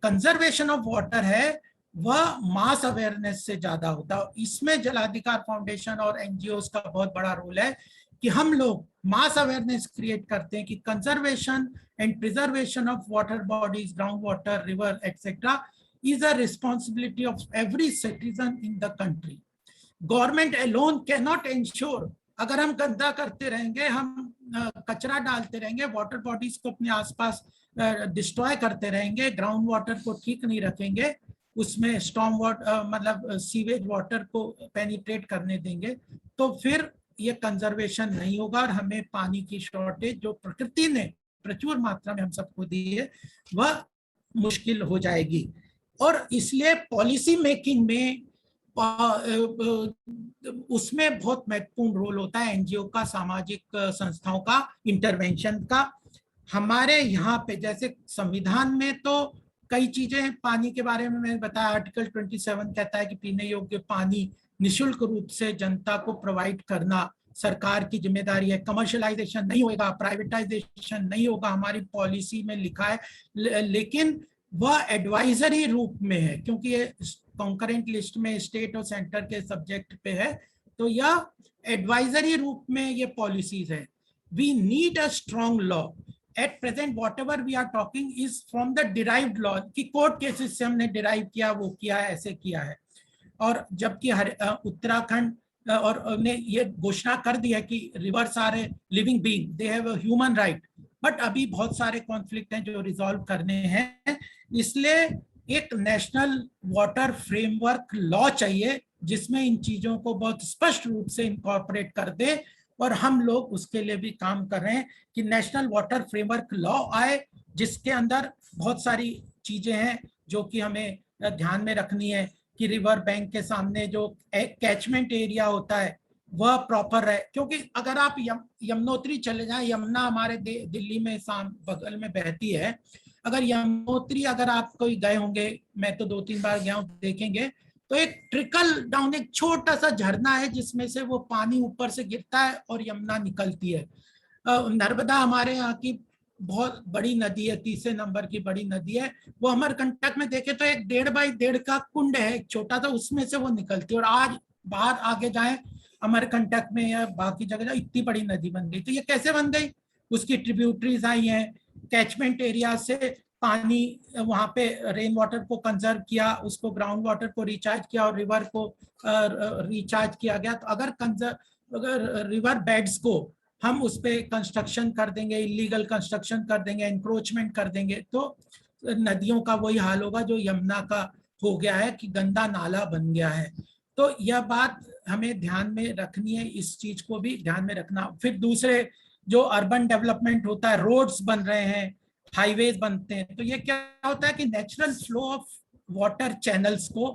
कंजर्वेशन ऑफ वाटर है वह मास अवेयरनेस से ज्यादा होता है। इसमें जलाधिकार फाउंडेशन और एनजीओस का बहुत बड़ा रोल है कि हम लोग मास अवेयरनेस क्रिएट करते हैं कि conservation and preservation of water bodies, ground water, river etcetera is a responsibility of every citizen in the country. Government alone can not ensure. अगर हम गंदा करते रहेंगे, हम कचरा डालते रहेंगे, वाटर बॉडीज को अपने आसपास डिस्ट्रॉय करते रहेंगे, ग्राउंड वाटर को ठीक नहीं रखेंगे, उसमें स्टॉर्म वाटर मतलब सीवेज वाटर को पेनिट्रेट करने देंगे, तो फिर ये कंजर्वेशन नहीं होगा और हमें पानी की शॉर्टेज जो प्रकृति ने प्रचुर मात्रा में हम सबको दी है वह मुश्किल हो जाएगी। और इसलिए पॉलिसी मेकिंग में उसमें बहुत महत्वपूर्ण रोल होता है एनजीओ का, सामाजिक संस्थाओं का, इंटरवेंशन का। हमारे यहाँ पे जैसे संविधान में तो कई चीजें पानी के बारे में मैंने बताया। आर्टिकल 27 कहता है कि पीने योग्य पानी निःशुल्क रूप से जनता को प्रोवाइड करना सरकार की जिम्मेदारी है। कमर्शियलाइजेशन नहीं होगा, प्राइवेटाइजेशन नहीं होगा, हमारी पॉलिसी में लिखा है, लेकिन वह एडवाइजरी रूप में है क्योंकि ये कॉन्करेंट लिस्ट में स्टेट और सेंटर के सब्जेक्ट पे है, तो यह एडवाइजरी रूप में ये पॉलिसीज है। We need a strong law. At present whatever we are talking is from the derived law, कि कोर्ट केसेस से हमने डिराइव किया, वो किया है, ऐसे किया है। और जबकि उत्तराखंड और ने ये घोषणा कर दी है कि rivers are a living being, they have a human right, but अभी बहुत सारे कॉन्फ्लिक्ट हैं जो रिजॉल्व करने हैं। इसलिए एक नेशनल वाटर फ्रेमवर्क लॉ चाहिए जिसमें इन चीजों को बहुत स्पष्ट रूप से इनकॉर्पोरेट कर दे, और हम लोग उसके लिए भी काम कर रहे हैं कि नेशनल वाटर फ्रेमवर्क लॉ आए जिसके अंदर बहुत सारी चीजें हैं जो कि हमें ध्यान में रखनी है कि रिवर बैंक के सामने जो कैचमेंट एरिया होता है वह प्रॉपर है। क्योंकि अगर आप यमुनोत्री चले जाएं, यमुना हमारे दिल्ली में बगल में बहती है, अगर यमुनोत्री अगर आप कोई गए होंगे, मैं तो 2-3 बार गया हूँ, देखेंगे तो एक ट्रिकल डाउन, एक छोटा सा झरना है जिसमें से वो पानी ऊपर से गिरता है और यमुना निकलती है। नर्मदा हमारे यहाँ की बहुत बड़ी नदी है, 30 नंबर की बड़ी नदी है, वो अमरकंटक में देखे तो एक 1.5 बाई 1.5 का कुंड है, एक छोटा सा, उसमें से वो निकलती है। और आज बाहर आगे जाए अमरकंटक में या बाकी जगह इतनी बड़ी नदी बन गई। तो ये कैसे बन गई? उसकी ट्रिब्यूटरीज आई हैं, कैचमेंट एरिया से पानी वहां पे रेन वाटर को कंजर्व किया, उसको ग्राउंड वाटर को रिचार्ज किया और रिवर को रिचार्ज किया गया। तो अगर रिवर बेड्स को हम उस पर कंस्ट्रक्शन कर देंगे, इलीगल कंस्ट्रक्शन कर देंगे, एंक्रोचमेंट कर देंगे, तो नदियों का वही हाल होगा जो यमुना का हो गया है कि गंदा नाला बन गया है। तो यह बात हमें ध्यान में रखनी है, इस चीज को भी ध्यान में रखना। फिर दूसरे जो अर्बन डेवलपमेंट होता है, रोड्स बन रहे हैं, हाईवेज बनते हैं, तो ये क्या होता है कि natural flow of water channels को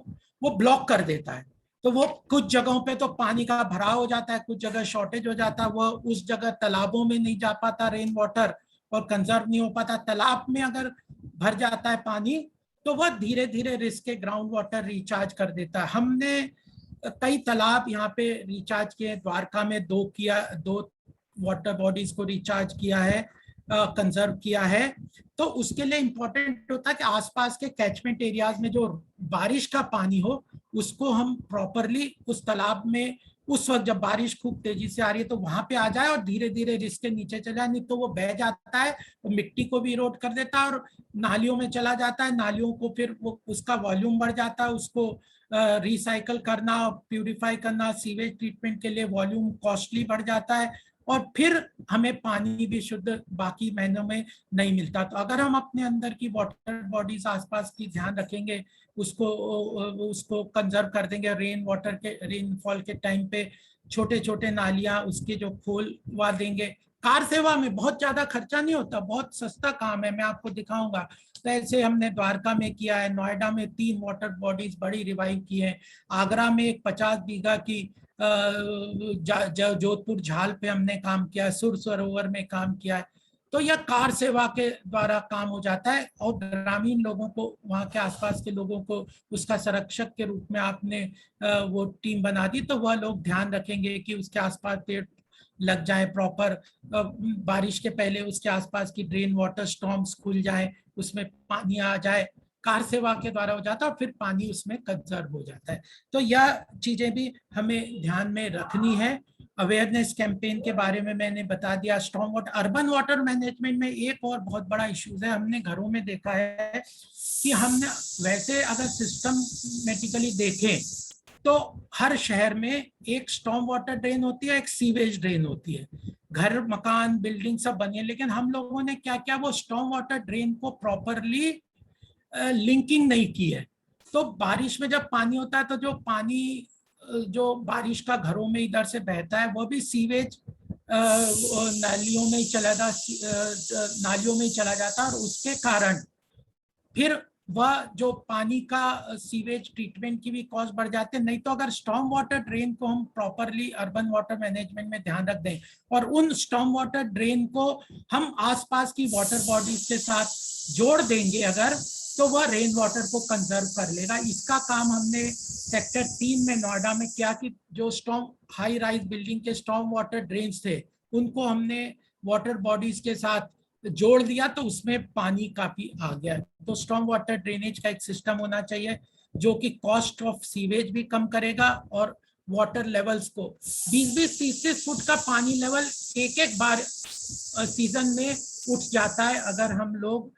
वो ब्लॉक कर देता है। तो वो कुछ जगहों पे तो पानी का भराव हो जाता है, कुछ जगह शॉर्टेज हो जाता है, वो उस जगह तालाबों में नहीं जा पाता रेन वाटर और कंजर्व नहीं हो पाता। तालाब में अगर भर जाता है पानी तो वह धीरे धीरे रिस्क के ग्राउंड वाटर रिचार्ज कर देता है। हमने कई तालाब यहाँ पे रिचार्ज किए, द्वारका में 2 वाटर बॉडीज को रिचार्ज किया है, कंजर्व किया है। तो उसके लिए इम्पोर्टेंट होता है कि आसपास के कैचमेंट एरियाज में जो बारिश का पानी हो उसको हम प्रॉपरली उस तालाब में उस वक्त जब बारिश खूब तेजी से आ रही है तो वहां पे आ जाए और धीरे धीरे जिसके नीचे चले जाए, नहीं तो वो बह जाता है, वो मिट्टी को भी इरोड कर देता है और नालियों में चला जाता है। नालियों को फिर वो उसका वॉल्यूम बढ़ जाता है, उसको रिसाइकल करना, प्यूरिफाई करना, सीवेज ट्रीटमेंट के लिए वॉल्यूम कॉस्टली बढ़ जाता है और फिर हमें पानी भी शुद्ध बाकी महीनों में नहीं मिलता। तो अगर हम अपने अंदर की वाटर बॉडीज आसपास की ध्यान रखेंगे, उसको कंजर्व कर देंगे, रेनफॉल के टाइम पे छोटे छोटे नालियां उसके जो खोलवा देंगे। कार सेवा में बहुत ज्यादा खर्चा नहीं होता, बहुत सस्ता काम है, मैं आपको दिखाऊंगा। तो ऐसे हमने द्वारका में किया है, नोएडा में 3 वाटर बॉडीज बड़ी रिवाइव की है, आगरा में एक 50 बीघा की जोधपुर झाल पे हमने काम किया है, सुर सरोवर में काम किया है। तो यह कार सेवा के द्वारा काम हो जाता है और ग्रामीण लोगों को, वहाँ के आसपास के लोगों को उसका संरक्षक के रूप में आपने वो टीम बना दी, तो वह लोग ध्यान रखेंगे कि उसके आसपास पेड़ लग जाए प्रॉपर, बारिश के पहले उसके आसपास की ड्रेन वाटर स्टॉर्म्स खुल जाए, उसमें पानी आ जाए, कार सेवा के द्वारा हो जाता है और फिर पानी उसमें कंजर्व हो जाता है। तो यह चीजें भी हमें ध्यान में रखनी है। अवेयरनेस कैंपेन के बारे में मैंने बता दिया। Storm water, urban water management में एक और बहुत बड़ा इश्यूज है, हमने घरों में देखा है कि हमने वैसे अगर सिस्टमेटिकली देखें तो हर शहर में एक स्टॉर्म वाटर ड्रेन होती है, एक सीवेज ड्रेन होती है, घर मकान बिल्डिंग सब बनी है, लेकिन हम लोगों ने क्या किया, वो स्टॉर्म वाटर ड्रेन को प्रॉपरली लिंकिंग नहीं की है। तो बारिश में जब पानी होता है तो जो पानी जो बारिश का घरों में इधर से बहता है वो भी सीवेज नालियों में ही चला जाता है और उसके कारण फिर वह जो पानी का सीवेज ट्रीटमेंट की भी कॉस्ट बढ़ जाते हैं। नहीं तो अगर स्टॉर्म वाटर ड्रेन को हम प्रॉपरली अर्बन वाटर मैनेजमेंट में ध्यान रख दें और उन स्टॉर्म वाटर ड्रेन को हम आसपास की वाटर बॉडीज के साथ जोड़ देंगे अगर, तो वह रेन वाटर को कंजर्व कर लेगा। इसका काम हमने सेक्टर 3 में नोएडा में किया कि जो स्टॉर्म हाई राइज बिल्डिंग के स्टॉर्म वाटर ड्रेन्स थे उनको हमने वाटर बॉडीज के साथ जोड़ दिया, तो उसमें पानी काफी आ गया। तो स्टॉर्म वाटर ड्रेनेज का एक सिस्टम होना चाहिए जो कि कॉस्ट ऑफ सीवेज भी कम करेगा और वाटर लेवल्स को 20-20, 30-30 फुट का पानी लेवल एक बार सीजन में उठ जाता है अगर हम लोग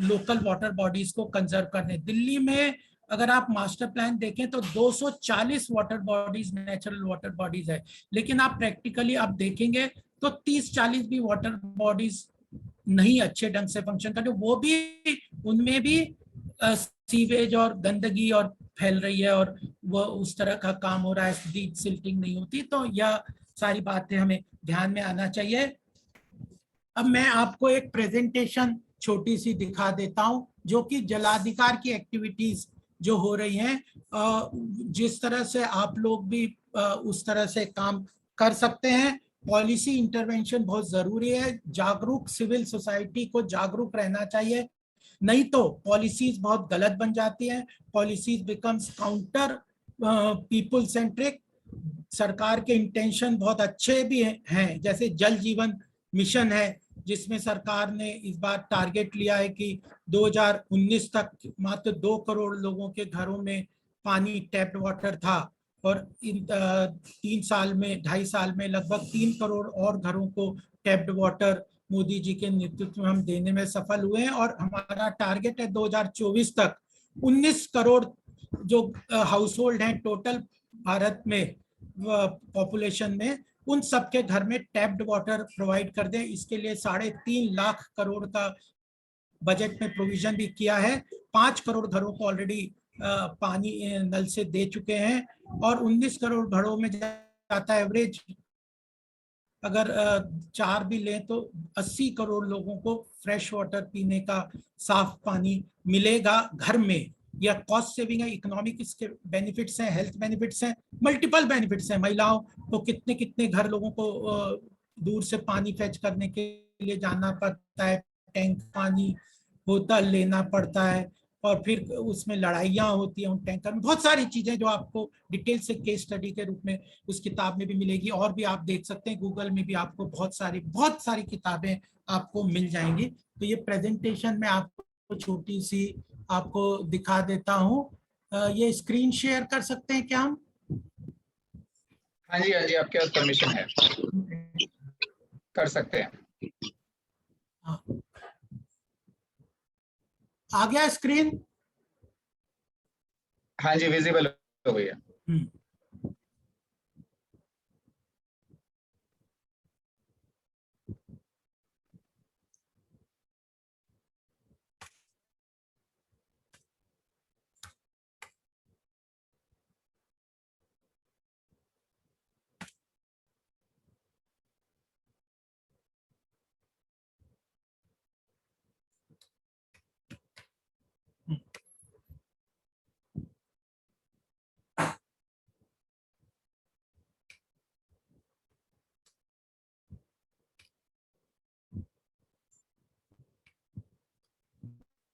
लोकल वाटर बॉडीज को कंजर्व करने। दिल्ली में अगर आप मास्टर प्लान देखें तो 240 water bodies natural water bodies है, लेकिन आप प्रैक्टिकली आप देखेंगे तो 30-40 भी वाटर बॉडीज नहीं अच्छे ढंग से फंक्शन करते, वो भी उनमें भी सीवेज और गंदगी और फैल रही है और वो उस तरह का काम हो रहा है, डीप सिल्टिंग नहीं होती। तो यह सारी बातें हमें ध्यान में आना चाहिए। अब मैं आपको एक प्रेजेंटेशन छोटी सी दिखा देता हूं जो कि जलाधिकार की एक्टिविटीज जो हो रही हैं, जिस तरह से आप लोग भी उस तरह से काम कर सकते हैं। पॉलिसी इंटरवेंशन बहुत जरूरी है, जागरूक सिविल सोसाइटी को जागरूक रहना चाहिए, नहीं तो पॉलिसीज बहुत गलत बन जाती हैं, policies becomes counter people centric. सरकार के इंटेंशन बहुत अच्छे भी हैं, जैसे जल जीवन मिशन है जिसमें सरकार ने इस बार टारगेट लिया है कि 2019 तक मात्र 2 करोड़ लोगों के घरों में पानी टैप्ड वाटर था और इन 3 साल में 2.5 साल में लगभग 3 करोड़ और घरों को टैप्ड वाटर मोदी जी के नेतृत्व में हम देने में सफल हुए हैं। और हमारा टारगेट है 2024 तक 19 करोड़ जो हाउस होल्ड हैं टोटल भारत में पॉपुलेशन में, उन सबके घर में टैप्ड वाटर प्रोवाइड कर दें। इसके लिए 3.5 लाख करोड़ का बजट में प्रोविजन भी किया है। 5 करोड़ घरों को ऑलरेडी पानी नल से दे चुके हैं और 19 करोड़ घरों में जाता है एवरेज, अगर 4 भी लें तो 80 करोड़ लोगों को फ्रेश वाटर पीने का साफ पानी मिलेगा घर में। यह कॉस्ट सेविंग है, इकोनॉमिक इसके बेनिफिट्स हैं, हेल्थ बेनिफिट्स हैं, मल्टीपल बेनिफिट्स हैं। महिलाओं तो कितने कितने घर लोगों को दूर से पानी फेच करने के लिए जाना पड़ता है, टैंक पानी बोतल लेना पड़ता है, और फिर उसमें लड़ाइयाँ होती हैं उन टैंकर में, बहुत सारी चीजें जो आपको डिटेल से केस स्टडी के रूप में उस किताब में भी मिलेगी। और भी आप देख सकते हैं गूगल में भी आपको बहुत सारी किताबें आपको मिल जाएंगी। तो ये प्रेजेंटेशन में आपको छोटी सी आपको दिखा देता हूँ। ये स्क्रीन शेयर कर सकते हैं क्या हम? हाँ जी, आपके पास परमिशन है, कर सकते हैं। हाँ। आ गया स्क्रीन? हाँ जी, विजिबल हो गई है।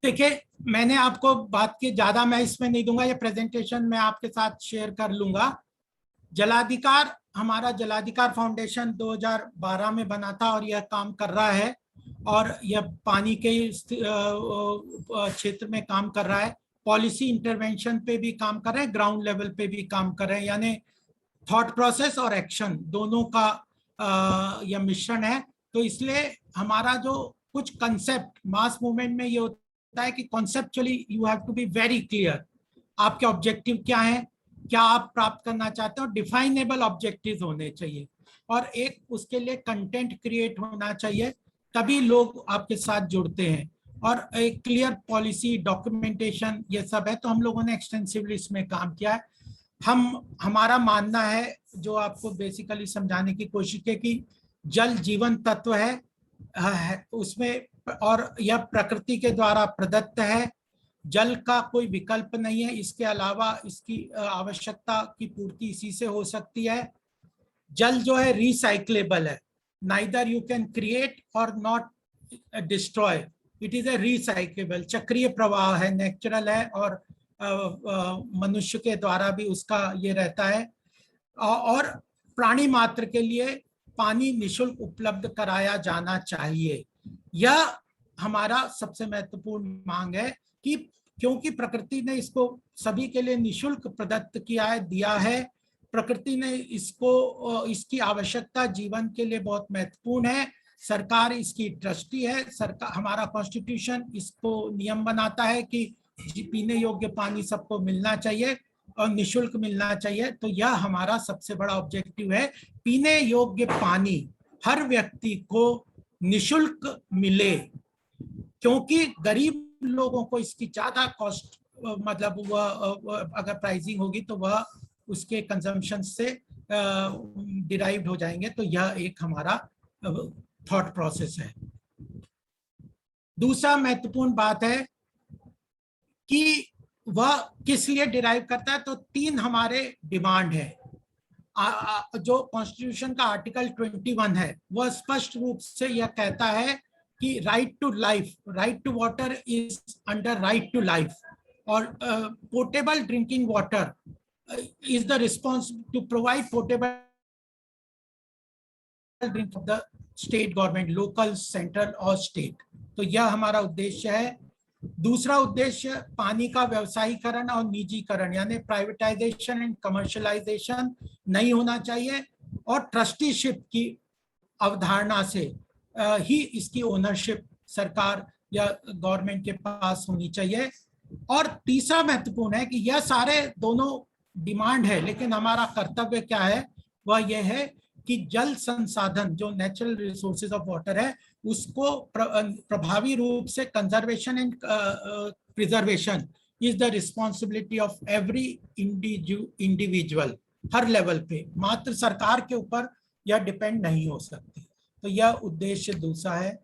देखिए, मैंने आपको बात की, ज्यादा मैं इसमें नहीं दूंगा, ये प्रेजेंटेशन मैं आपके साथ शेयर कर लूंगा। जलाधिकार, हमारा जलाधिकार फाउंडेशन 2012 में बना था और यह काम कर रहा है, और यह पानी के क्षेत्र में काम कर रहा है। पॉलिसी इंटरवेंशन पे भी काम कर रहे हैं, ग्राउंड लेवल पे भी काम कर रहे हैं, यानी थॉट प्रोसेस और एक्शन दोनों का यह मिश्रण है। तो इसलिए हमारा जो कुछ कंसेप्ट मास मूवमेंट में ये होता है कि conceptually you have to be very clear, आपके ऑब्जेक्टिव क्या हैं, क्या आप प्राप्त करना चाहते हो, डिफाइनेबल ऑब्जेक्टिव्स होने चाहिए, और एक उसके लिए कंटेंट क्रिएट होना चाहिए, तभी लोग आपके साथ जुड़ते हैं, और एक क्लियर पॉलिसी डॉक्यूमेंटेशन ये सब है। तो हम लोगों ने एक्सटेंसिवली इसमें काम किया है। हमारा मानना है, जो आपको बेसिकली समझाने की कोशिश है, कि जल जीवन तत्व है उसमें, और यह प्रकृति के द्वारा प्रदत्त है। जल का कोई विकल्प नहीं है, इसके अलावा इसकी आवश्यकता की पूर्ति इसी से हो सकती है। जल जो है रिसाइक्लेबल है, नाइदर यू कैन क्रिएट और not destroy, it is a recyclable, चक्रीय प्रवाह है, नेचुरल है, और मनुष्य के द्वारा भी उसका ये रहता है। और प्राणी मात्र के लिए पानी निशुल्क उपलब्ध कराया जाना चाहिए। यह हमारा सबसे महत्वपूर्ण मांग है, कि क्योंकि प्रकृति ने इसको सभी के लिए निशुल्क प्रदत्त किया है, दिया है। प्रकृति ने इसको, इसकी आवश्यकता जीवन के लिए बहुत महत्वपूर्ण है। सरकार इसकी ट्रस्टी है, सरकार, हमारा कॉन्स्टिट्यूशन इसको नियम बनाता है कि पीने योग्य पानी सबको मिलना चाहिए और निशुल्क मिलना चाहिए। तो यह हमारा सबसे बड़ा ऑब्जेक्टिव है, पीने योग्य पानी हर व्यक्ति को निशुल्क मिले, क्योंकि गरीब लोगों को इसकी ज्यादा कॉस्ट, मतलब वह अगर प्राइसिंग होगी तो वह उसके कंजम्पशन से डिराइव्ड हो जाएंगे। तो यह एक हमारा थॉट प्रोसेस है। दूसरा महत्वपूर्ण बात है कि वह किस लिए डिराइव करता है। तो 3 हमारे डिमांड है। जो कॉन्स्टिट्यूशन का आर्टिकल 21 है वह स्पष्ट रूप से यह कहता है कि right to life, right to water is under right to life, और portable drinking water is the response to provide portable drink of the state government, local, central और स्टेट। तो यह हमारा उद्देश्य है। दूसरा उद्देश्य पानी का व्यवसायीकरण और निजीकरण, यानी प्राइवेटाइजेशन एंड कमर्शियलाइजेशन नहीं होना चाहिए, और ट्रस्टीशिप की अवधारणा से ही इसकी ओनरशिप सरकार या गवर्नमेंट के पास होनी चाहिए। और तीसरा महत्वपूर्ण है कि यह सारे दोनों डिमांड है, लेकिन हमारा कर्तव्य क्या है, वह यह है कि जल संसाधन जो नेचुरल रिसोर्सेज ऑफ वाटर है उसको प्रभावी रूप से conservation and preservation is the responsibility of every individual, her level पे, मात्र सरकार के ऊपर यह डिपेंड नहीं हो सकती। तो यह उद्देश्य दूसरा है।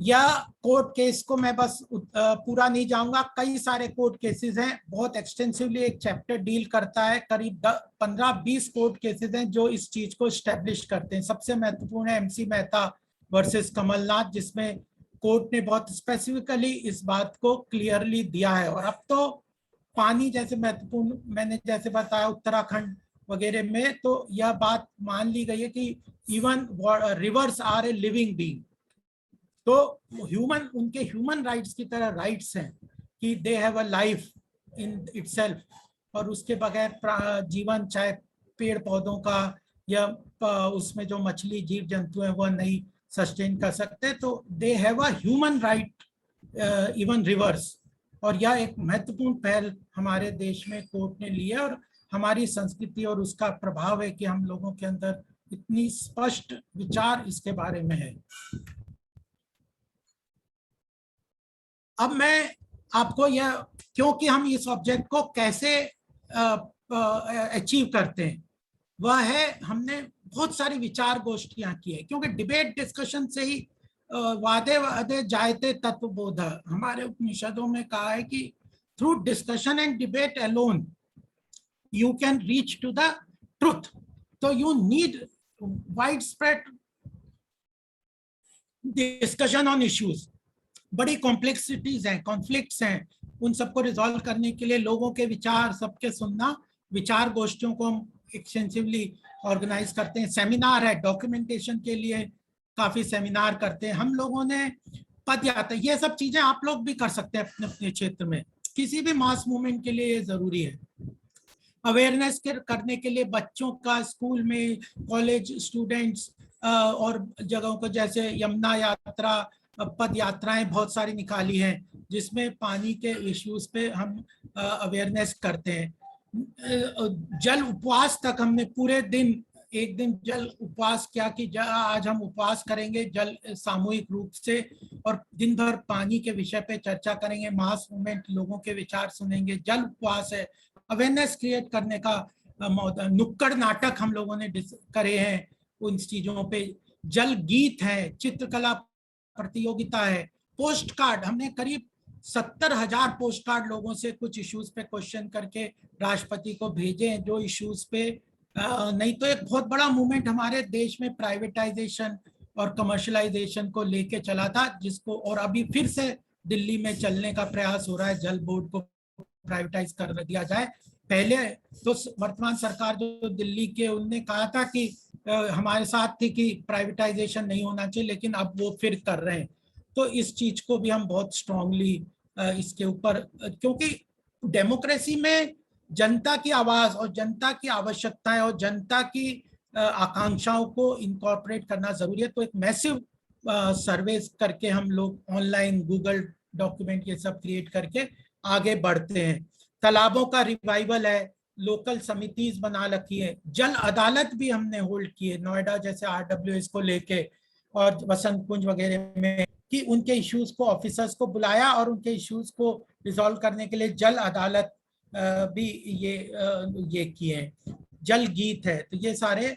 या कोर्ट केस को मैं बस पूरा नहीं जाऊंगा, कई सारे कोर्ट केसेस हैं, बहुत एक्सटेंसिवली एक चैप्टर डील करता है, करीब 15-20 कोर्ट केसेस हैं जो इस चीज को स्टैब्लिश करते हैं। सबसे महत्वपूर्ण है MC मेहता वर्सेस कमलनाथ, जिसमें कोर्ट ने बहुत स्पेसिफिकली इस बात को क्लियरली दिया है। और अब तो पानी जैसे महत्वपूर्ण, मैंने जैसे बताया उत्तराखंड वगैरह में तो यह बात मान ली गई है कि even rivers are a living being, तो ह्यूमन, उनके ह्यूमन राइट्स की तरह राइट्स हैं कि they have a life in itself, और उसके बगैर जीवन, चाहे पेड़ पौधों का या उसमें जो मछली जीव जंतु हैं वह नहीं सस्टेन कर सकते, तो दे have a human right even reverse. और यह एक महत्वपूर्ण पहल हमारे देश में कोर्ट ने ली है, और हमारी संस्कृति और उसका प्रभाव है कि हम लोगों के अंदर इतनी स्पष्ट विचार इसके बारे में है। अब मैं आपको यह, क्योंकि हम इस ऑब्जेक्ट को कैसे अचीव करते हैं, वह है हमने बहुत सारी विचार गोष्ठियां की है, क्योंकि डिबेट डिस्कशन से ही वादे वादे जायते तत्वबोध, हमारे उपनिषदों में कहा है कि through discussion and debate alone you can reach to the truth. तो you need wide spread discussion on issues. बड़ी कॉम्प्लेक्सिटीज हैं, कॉन्फ्लिक्ट्स हैं, उन सबको रिजॉल्व करने के लिए लोगों के विचार सबके सुनना, विचार गोष्ठियों को हम एक्सटेंसिवली ऑर्गेनाइज करते हैं। सेमिनार है, डॉक्यूमेंटेशन के लिए काफी सेमिनार करते हैं हम लोगों ने। पद यात्रा, ये सब चीजें आप लोग भी कर सकते हैं अपने अपने क्षेत्र में, किसी भी मास मूवमेंट के लिए ये जरूरी है। अवेयरनेस करने के लिए बच्चों का स्कूल में, कॉलेज स्टूडेंट्स और जगहों को, जैसे यमुना यात्रा, पद यात्राएं बहुत सारी निकाली हैं जिसमें पानी के इश्यूज पे हम अवेयरनेस करते हैं। जल उपवास तक हमने पूरे दिन, एक दिन जल उपवास किया कि आज हम उपवास करेंगे जल सामूहिक रूप से, और दिन भर पानी के विषय पे चर्चा करेंगे, मास मूवमेंट, लोगों के विचार सुनेंगे। जल उपवास है, अवेयरनेस क्रिएट करने का नुक्कड़ नाटक हम लोगों ने करे हैं उन चीजों पे। जल गीत है, चित्रकला प्रतियोगिता है, पोस्ट कार्ड, हमने करीब 70,000 पोस्ट कार्ड लोगों से कुछ इश्यूज पे क्वेश्चन करके राष्ट्रपति को भेजे हैं, जो इश्यूज पे नहीं तो एक बहुत बड़ा मूवमेंट हमारे देश में प्राइवेटाइजेशन और कमर्शलाइजेशन को लेके चला था, जिसको और अभी फिर से दिल्ली में चलने का प्रयास हो रहा है, जल बोर्ड को प्राइवेटाइज कर दिया जाए। पहले तो वर्तमान सरकार जो दिल्ली के, उनने कहा था कि हमारे साथ थी कि प्राइवेटाइजेशन नहीं होना चाहिए, लेकिन अब वो फिर कर रहे हैं। तो इस चीज को भी हम बहुत स्ट्रांगली इसके ऊपर, क्योंकि डेमोक्रेसी में जनता की आवाज और जनता की आवश्यकताएं और जनता की आकांक्षाओं को इनकॉर्पोरेट करना जरूरी है। तो एक मैसिव सर्वे करके हम लोग ऑनलाइन गूगल डॉक्यूमेंट ये सब क्रिएट करके आगे बढ़ते हैं। तालाबों का रिवाइवल है, लोकल समितिज बना रखी है, जल अदालत भी हमने होल्ड की है नोएडा जैसे RWS को लेके और वसंत कुंज वगैरह में, कि उनके इश्यूज को, ऑफिसर्स को बुलाया और उनके इश्यूज को रिजॉल्व करने के लिए जल अदालत भी ये किए हैं। जल गीत है, तो ये सारे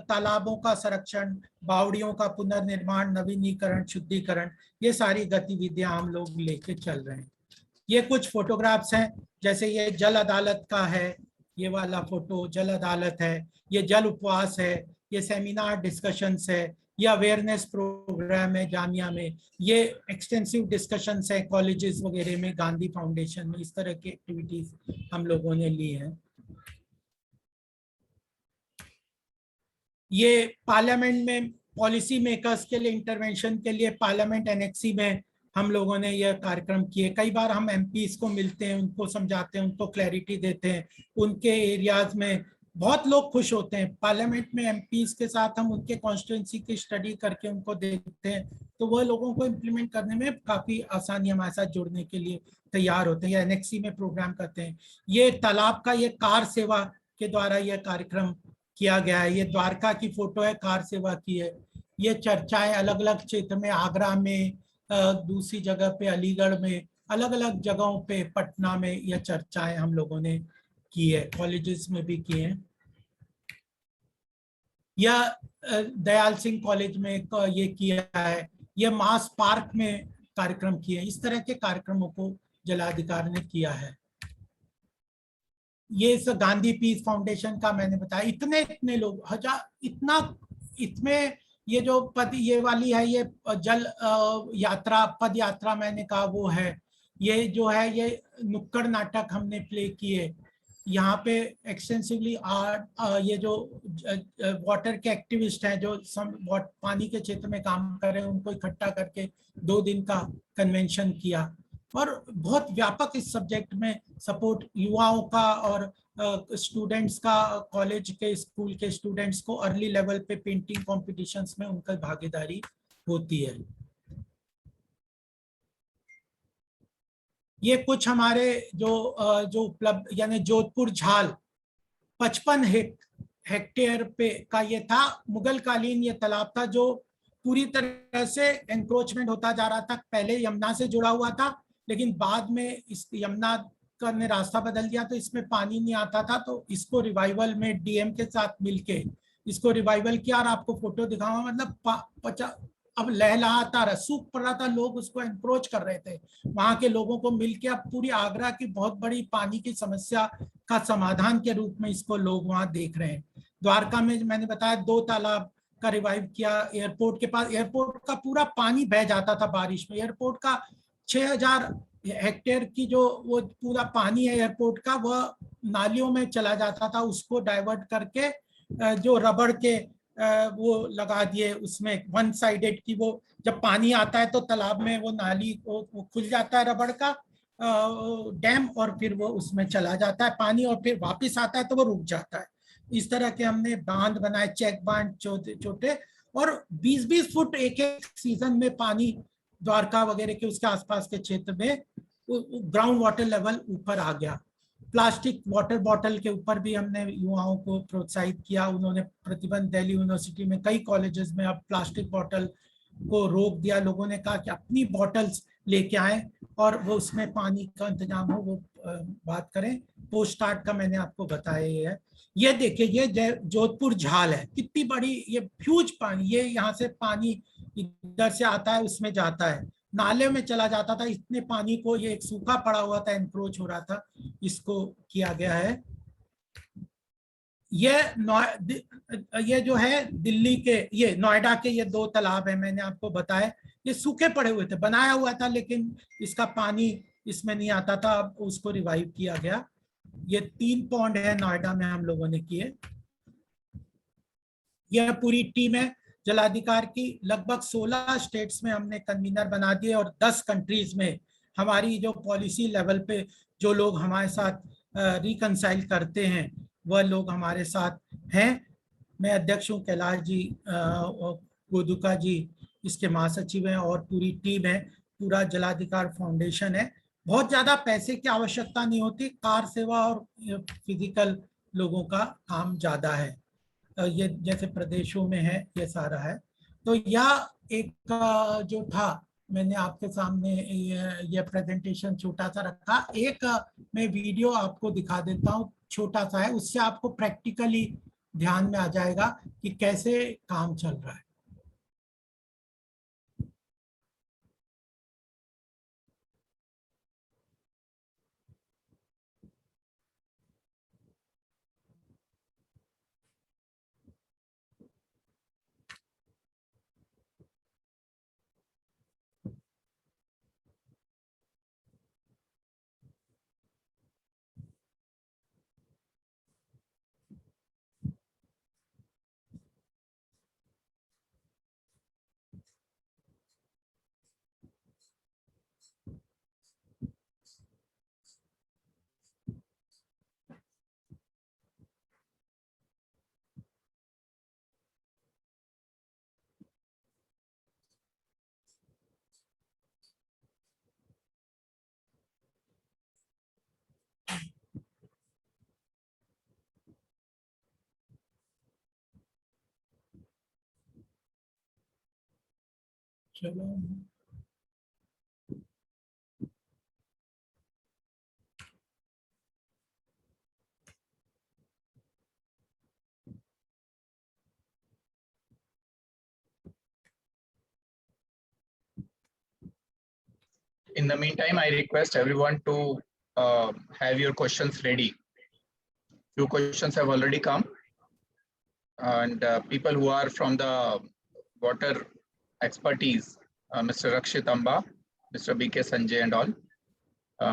तालाबों का संरक्षण, बावड़ियों का पुनर्निर्माण, नवीनीकरण, शुद्धिकरण, ये सारी गतिविधियां हम लोग लेके चल रहे हैं। ये कुछ फोटोग्राफ्स हैं, जैसे ये जल अदालत का है, ये वाला फोटो जल अदालत है, ये जल उपवास है, ये सेमिनार डिस्कशंस है, ये अवेयरनेस प्रोग्राम है जामिया में, ये एक्सटेंसिव डिस्कशंस है कॉलेजेस वगैरह में, गांधी फाउंडेशन में, इस तरह की एक्टिविटीज हम लोगों ने ली है। ये पार्लियामेंट में पॉलिसी मेकर्स के लिए इंटरवेंशन के लिए पार्लियामेंट एनेक्सी में हम लोगों ने यह कार्यक्रम किए। कई बार हम MPs को मिलते हैं, उनको समझाते हैं, उनको क्लैरिटी देते हैं, उनके एरियाज में बहुत लोग खुश होते हैं। पार्लियामेंट में MPs के साथ हम उनके कॉन्स्टिट्यूंसी की स्टडी करके उनको देते हैं, तो वह लोगों को इम्प्लीमेंट करने में काफ़ी आसानी, हमारे साथ जुड़ने के लिए तैयार होते हैं या एनेक्सी में प्रोग्राम करते हैं। ये तालाब का, ये कार सेवा के द्वारा यह कार्यक्रम किया गया है। ये द्वारका की फोटो है, कार सेवा की है। ये चर्चाएं अलग अलग क्षेत्र में, आगरा में, दूसरी जगह पे अलीगढ़ में, अलग अलग जगहों पे, पटना में, यह चर्चाएं हम लोगों ने की है, कॉलेजेस में भी की है। यह दयाल सिंह कॉलेज में ये किया है, यह मास पार्क में कार्यक्रम किए। इस तरह के कार्यक्रमों को जलाधिकारी ने किया है। ये गांधी पीस फाउंडेशन का मैंने बताया, इतने लोग, हजार, इतना, इसमें ये जो पद ये वाली है, ये जल यात्रा, पद यात्रा मैंने कहा वो है। ये जो है ये नुक्कड़ नाटक हमने प्ले किए। यहाँ पे एक्सटेंसिवली ये जो वाटर के एक्टिविस्ट हैं जो पानी के क्षेत्र में काम कर रहे हैं, उनको इकट्ठा करके 2 दिन का कन्वेंशन किया। और बहुत व्यापक इस सब्जेक्ट में सपोर्ट युवाओं का और स्टूडेंट्स का, कॉलेज के स्कूल के स्टूडेंट्स को अर्ली लेवल पे पेंटिंग कॉम्पिटिशन्स में उनका भागीदारी होती है। ये कुछ हमारे जो उपलब्ध, यानी जोधपुर झाल 55 हेक्टेयर पे का ये था। मुगल कालीन ये तालाब था जो पूरी तरह से एंक्रोचमेंट होता जा रहा था। पहले यमुना से जुड़ा हुआ था, लेकिन बाद में इस यमुना का ने रास्ता बदल दिया तो इसमें पानी नहीं आता था। तो इसको रिवाइवल में डीएम के साथ मिलके इसको रिवाइवल किया। और आपको फोटो दिखाऊंगा, मतलब अब लहलहाता रहा, सूख पड़ रहा था, लोग उसको एनक्रोच कर रहे थे। वहां के लोगों को मिलके अब पूरी आगरा की बहुत बड़ी पानी की समस्या का समाधान के रूप में इसको लोग वहां देख रहे हैं। द्वारका में मैंने बताया 2 तालाब का रिवाइव किया। एयरपोर्ट के पास, एयरपोर्ट का पूरा पानी बह जाता था बारिश में। एयरपोर्ट का 6000 हेक्टेयर की जो वो पूरा पानी है एयरपोर्ट का, वह नालियों में चला जाता था। उसको डाइवर्ट करके जो रबड़ के वो लगा दिए उसमें, वन साइडेड की, वो जब पानी आता है तो तालाब में वो नाली वो खुल जाता है रबड़ का डैम, और फिर वो उसमें चला जाता है पानी, और फिर वापस आता है तो वो रुक जाता है। इस तरह के हमने बांध बनाए, चेक बांध छोटे छोटे, और 20-20 फुट एक सीजन में पानी द्वारका वगैरह के उसके आसपास के क्षेत्र में ग्राउंड वाटर लेवल ऊपर आ गया। प्लास्टिक वाटर बॉटल के ऊपर भी हमने युवाओं को प्रोत्साहित किया। उन्होंने प्रतिबंध, दिल्ली यूनिवर्सिटी में कई कॉलेजेस में अब प्लास्टिक बॉटल को रोक दिया। लोगों ने कहा कि अपनी बॉटल्स लेके आए और वो उसमें पानी का इंतजाम हो, वो बात करें। पोस्ट आर्ट का मैंने आपको बताया ये है। ये देखिए, ये जोधपुर झाल है, कितनी बड़ी, ये ह्यूज पानी, ये यहाँ से पानी इधर से आता है, उसमें जाता है, नाले में चला जाता था। इतने पानी को, ये एक सूखा पड़ा हुआ था, एनक्रोच हो रहा था, इसको किया गया है। ये जो है दिल्ली के, ये नोएडा के ये 2 तालाब है, मैंने आपको बताया। ये सूखे पड़े हुए थे, बनाया हुआ था, लेकिन इसका पानी इसमें नहीं आता था, अब उसको रिवाइव किया गया। ये 3 पॉन्ड है नोएडा में हम लोगों ने किए। यह पूरी टीम है जलाधिकार की, लगभग 16 स्टेट्स में हमने कन्वीनर बना दिए, और 10 कंट्रीज में हमारी जो पॉलिसी लेवल पे जो लोग हमारे साथ रिकंसाइल करते हैं वह लोग हमारे साथ हैं। मैं अध्यक्ष हूँ, कैलाश जी गोदुका जी इसके महासचिव हैं, और पूरी टीम है, पूरा जलाधिकार फाउंडेशन है। बहुत ज्यादा पैसे की आवश्यकता नहीं होती, कार सेवा और फिजिकल लोगों का काम ज्यादा है। ये जैसे प्रदेशों में है, ये सारा है। तो यह एक जो था, मैंने आपके सामने ये प्रेजेंटेशन छोटा सा रखा। एक मैं वीडियो आपको दिखा देता हूँ, छोटा सा है, उससे आपको प्रैक्टिकली ध्यान में आ जाएगा कि कैसे काम चल रहा है। चलो, In the meantime, I request everyone to have your questions ready. Few questions have already come, and people who are from the water expertise, Mr. Rakshit Amba, Mr. B.K. Sanjay and all.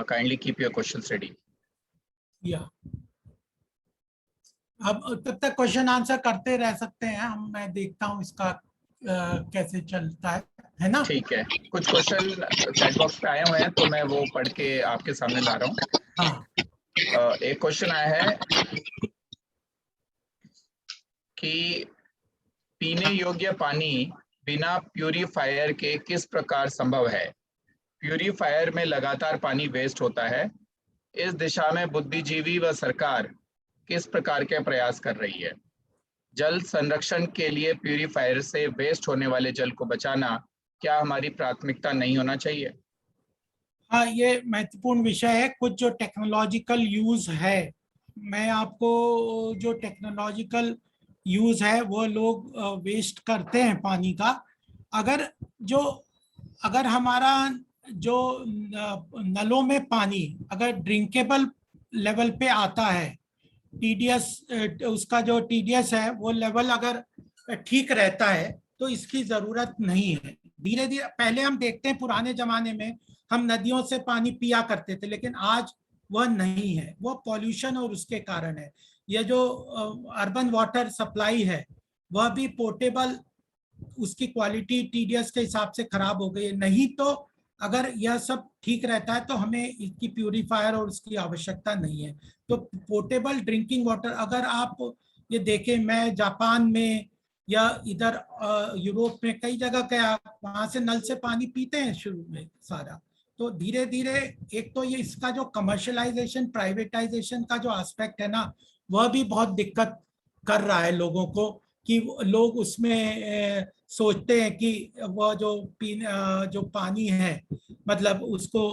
Kindly keep your questions ready. या अब तब तक क्वेश्चन आंसर करते रह सकते हैं हम, मैं देखता हूँ इसका कैसे चलता है ना। ठीक है, कुछ क्वेश्चन चैट बॉक्स पे आए हुए हैं तो मैं वो पढ़ के आपके सामने ला रहा हूँ। हाँ, एक क्वेश्चन आया है कि पीने योग्य पानी बिना प्यूरीफायर के किस प्रकार संभव है। प्यूरीफायर में लगातार पानी वेस्ट होता है। इस दिशा में बुद्धिजीवी व सरकार किस प्रकार के प्रयास कर रही है। जल संरक्षण के लिए प्यूरीफायर से वेस्ट होने वाले जल को बचाना क्या हमारी प्राथमिकता नहीं होना चाहिए। हाँ, ये महत्वपूर्ण विषय है। कुछ जो टेक्नोलॉजिकल यूज है, मैं आपको जो टेक्नोलॉजिकल यूज है वो लोग वेस्ट करते हैं पानी का। अगर हमारा जो नलों में पानी अगर ड्रिंकेबल लेवल पे आता है, टीडीएस उसका जो टीडीएस है वो लेवल अगर ठीक रहता है तो इसकी जरूरत नहीं है। धीरे धीरे पहले हम देखते हैं पुराने जमाने में हम नदियों से पानी पिया करते थे, लेकिन आज वह नहीं है। वो पॉल्यूशन और उसके कारण है। यह जो अर्बन वाटर सप्लाई है वह भी पोर्टेबल, उसकी क्वालिटी टीडीएस के हिसाब से खराब हो गई है। नहीं तो अगर यह सब ठीक रहता है तो हमें इसकी प्यूरीफायर और उसकी आवश्यकता नहीं है। तो पोर्टेबल ड्रिंकिंग वाटर, अगर आप ये देखें, मैं जापान में या इधर यूरोप में कई जगह गया, वहां से नल से पानी पीते हैं शुरू में सारा। तो धीरे धीरे एक तो ये इसका जो कमर्शलाइजेशन प्राइवेटाइजेशन का जो एस्पेक्ट है ना, वह भी बहुत दिक्कत कर रहा है लोगों को, कि लोग उसमें सोचते हैं कि वह जो पानी है मतलब उसको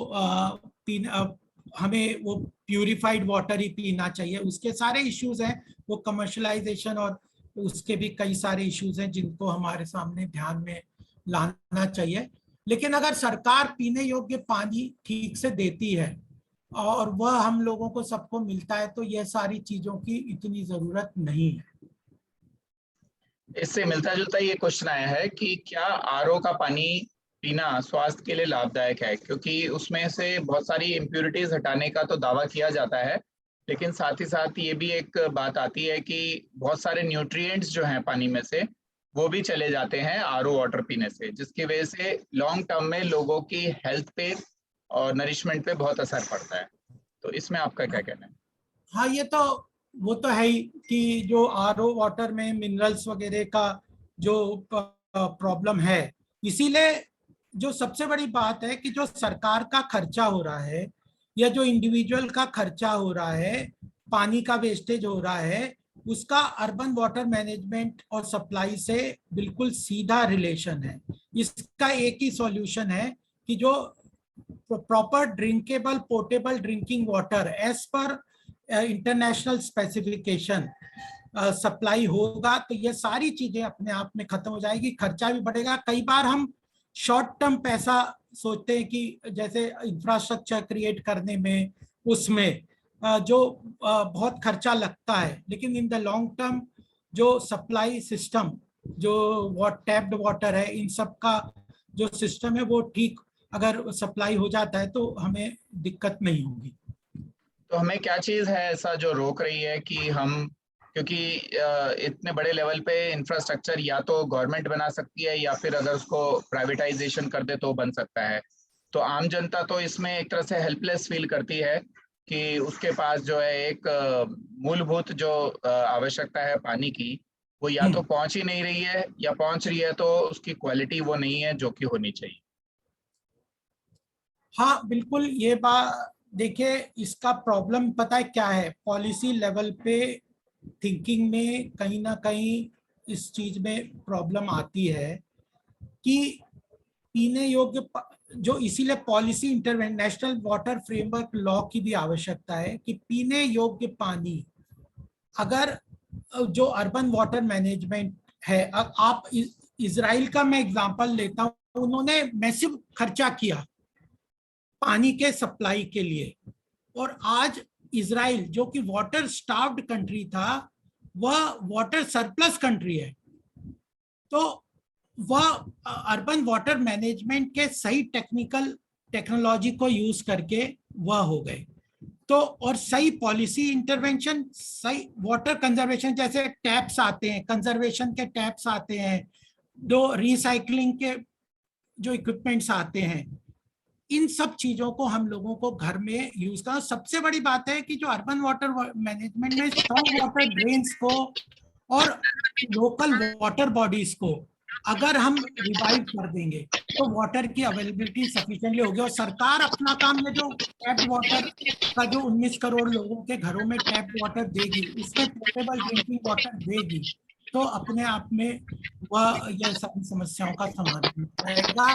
हमें वो प्यूरिफाइड वाटर ही पीना चाहिए। उसके सारे इश्यूज हैं, वो कमर्शलाइजेशन और उसके भी कई सारे इश्यूज हैं जिनको हमारे सामने ध्यान में लाना चाहिए। लेकिन अगर सरकार पीने योग्य पानी ठीक से देती है और वह हम लोगों को सबको मिलता है तो यह सारी चीजों की इतनी जरूरत नहीं है। इससे मिलता जुलता ये क्वेश्चन आया है कि क्या आरओ का पानी पीना स्वास्थ्य के लिए लाभदायक है, क्योंकि उसमें से बहुत सारी इम्प्यूरिटीज हटाने का तो दावा किया जाता है, लेकिन साथ ही साथ ये भी एक बात आती है कि बहुत सारे न्यूट्रिएंट्स जो हैं पानी में से वो भी चले जाते हैं आरओ वाटर पीने से, जिसकी वजह से लॉन्ग टर्म में लोगों की हेल्थ पे और नरिशमेंट पे बहुत असर पड़ता है। तो इसमें आपका क्या कहना है। हाँ, वो तो है ही कि जो आरओ वाटर में मिनरल्स वगैरह का जो प्रॉब्लम है, इसीलिए जो सबसे बड़ी बात है कि जो सरकार का खर्चा हो रहा है या जो इंडिविजुअल का खर्चा हो रहा है, पानी का वेस्टेज हो रहा है, उसका अर्बन वाटर मैनेजमेंट और सप्लाई से बिल्कुल सीधा रिलेशन है। इसका एक ही सॉल्यूशन है कि जो proper drinkable portable drinking water as per international specification supply होगा तो ये सारी चीजें अपने आप में खत्म हो जाएगी, खर्चा भी बढ़ेगा। कई बार हम शॉर्ट टर्म पैसा सोचते हैं कि जैसे इंफ्रास्ट्रक्चर क्रिएट करने में उसमें जो बहुत खर्चा लगता है, लेकिन इन द लॉन्ग टर्म जो सप्लाई सिस्टम जो टैप्ड वाटर है, इन सब का जो सिस्टम है वो ठीक अगर सप्लाई हो जाता है तो हमें दिक्कत नहीं होगी। तो हमें क्या चीज है ऐसा जो रोक रही है कि हम, क्योंकि इतने बड़े लेवल पे इंफ्रास्ट्रक्चर या तो गवर्नमेंट बना सकती है या फिर अगर उसको प्राइवेटाइजेशन कर दे तो बन सकता है, तो आम जनता तो इसमें एक तरह से हेल्पलेस फील करती है कि उसके पास जो है एक मूलभूत जो आवश्यकता है पानी की, वो या तो पहुंच ही नहीं रही है या पहुंच रही है तो उसकी क्वालिटी वो नहीं है जो कि होनी चाहिए। हाँ बिल्कुल, ये बात देखिए, इसका प्रॉब्लम पता है क्या है, पॉलिसी लेवल पे थिंकिंग में कहीं ना कहीं इस चीज में प्रॉब्लम आती है कि पीने योग्य जो, इसीलिए policy intervention national water framework law की भी आवश्यकता है कि पीने योग्य पानी, अगर जो अर्बन वाटर मैनेजमेंट है, आप इजराइल का मैं एग्जांपल लेता हूं, उन्होंने मैसिव खर्चा किया पानी के सप्लाई के लिए, और आज इजराइल जो कि वाटर स्टार्व्ड कंट्री था वह वाटर सरप्लस कंट्री है। तो वह अर्बन वाटर मैनेजमेंट के सही टेक्नोलॉजी को यूज करके वह हो गए। तो और सही पॉलिसी इंटरवेंशन, सही वाटर कंजर्वेशन, जैसे टैप्स आते हैं, कंजर्वेशन के टैप्स आते हैं, जो रिसाइकलिंग के जो इक्विपमेंट्स आते हैं, इन सब चीजों को हम लोगों को घर में यूज करना। सबसे बड़ी बात है कि जो अर्बन वाटर मैनेजमेंट में स्ट्रॉन्ग वाटर ड्रेन्स को और लोकल वाटर बॉडीज को अगर हम रिवाइव कर देंगे तो वाटर की अवेलेबिलिटी सफिशिएंटली होगी। और सरकार अपना काम में जो टैप वाटर का जो 19 करोड़ लोगों के घरों में टैप वाटर देगी, उसमें पोर्टेबल ड्रिंकिंग वाटर देगी, तो अपने आप में वह यह सभी समस्याओं का समाधान रहेगा।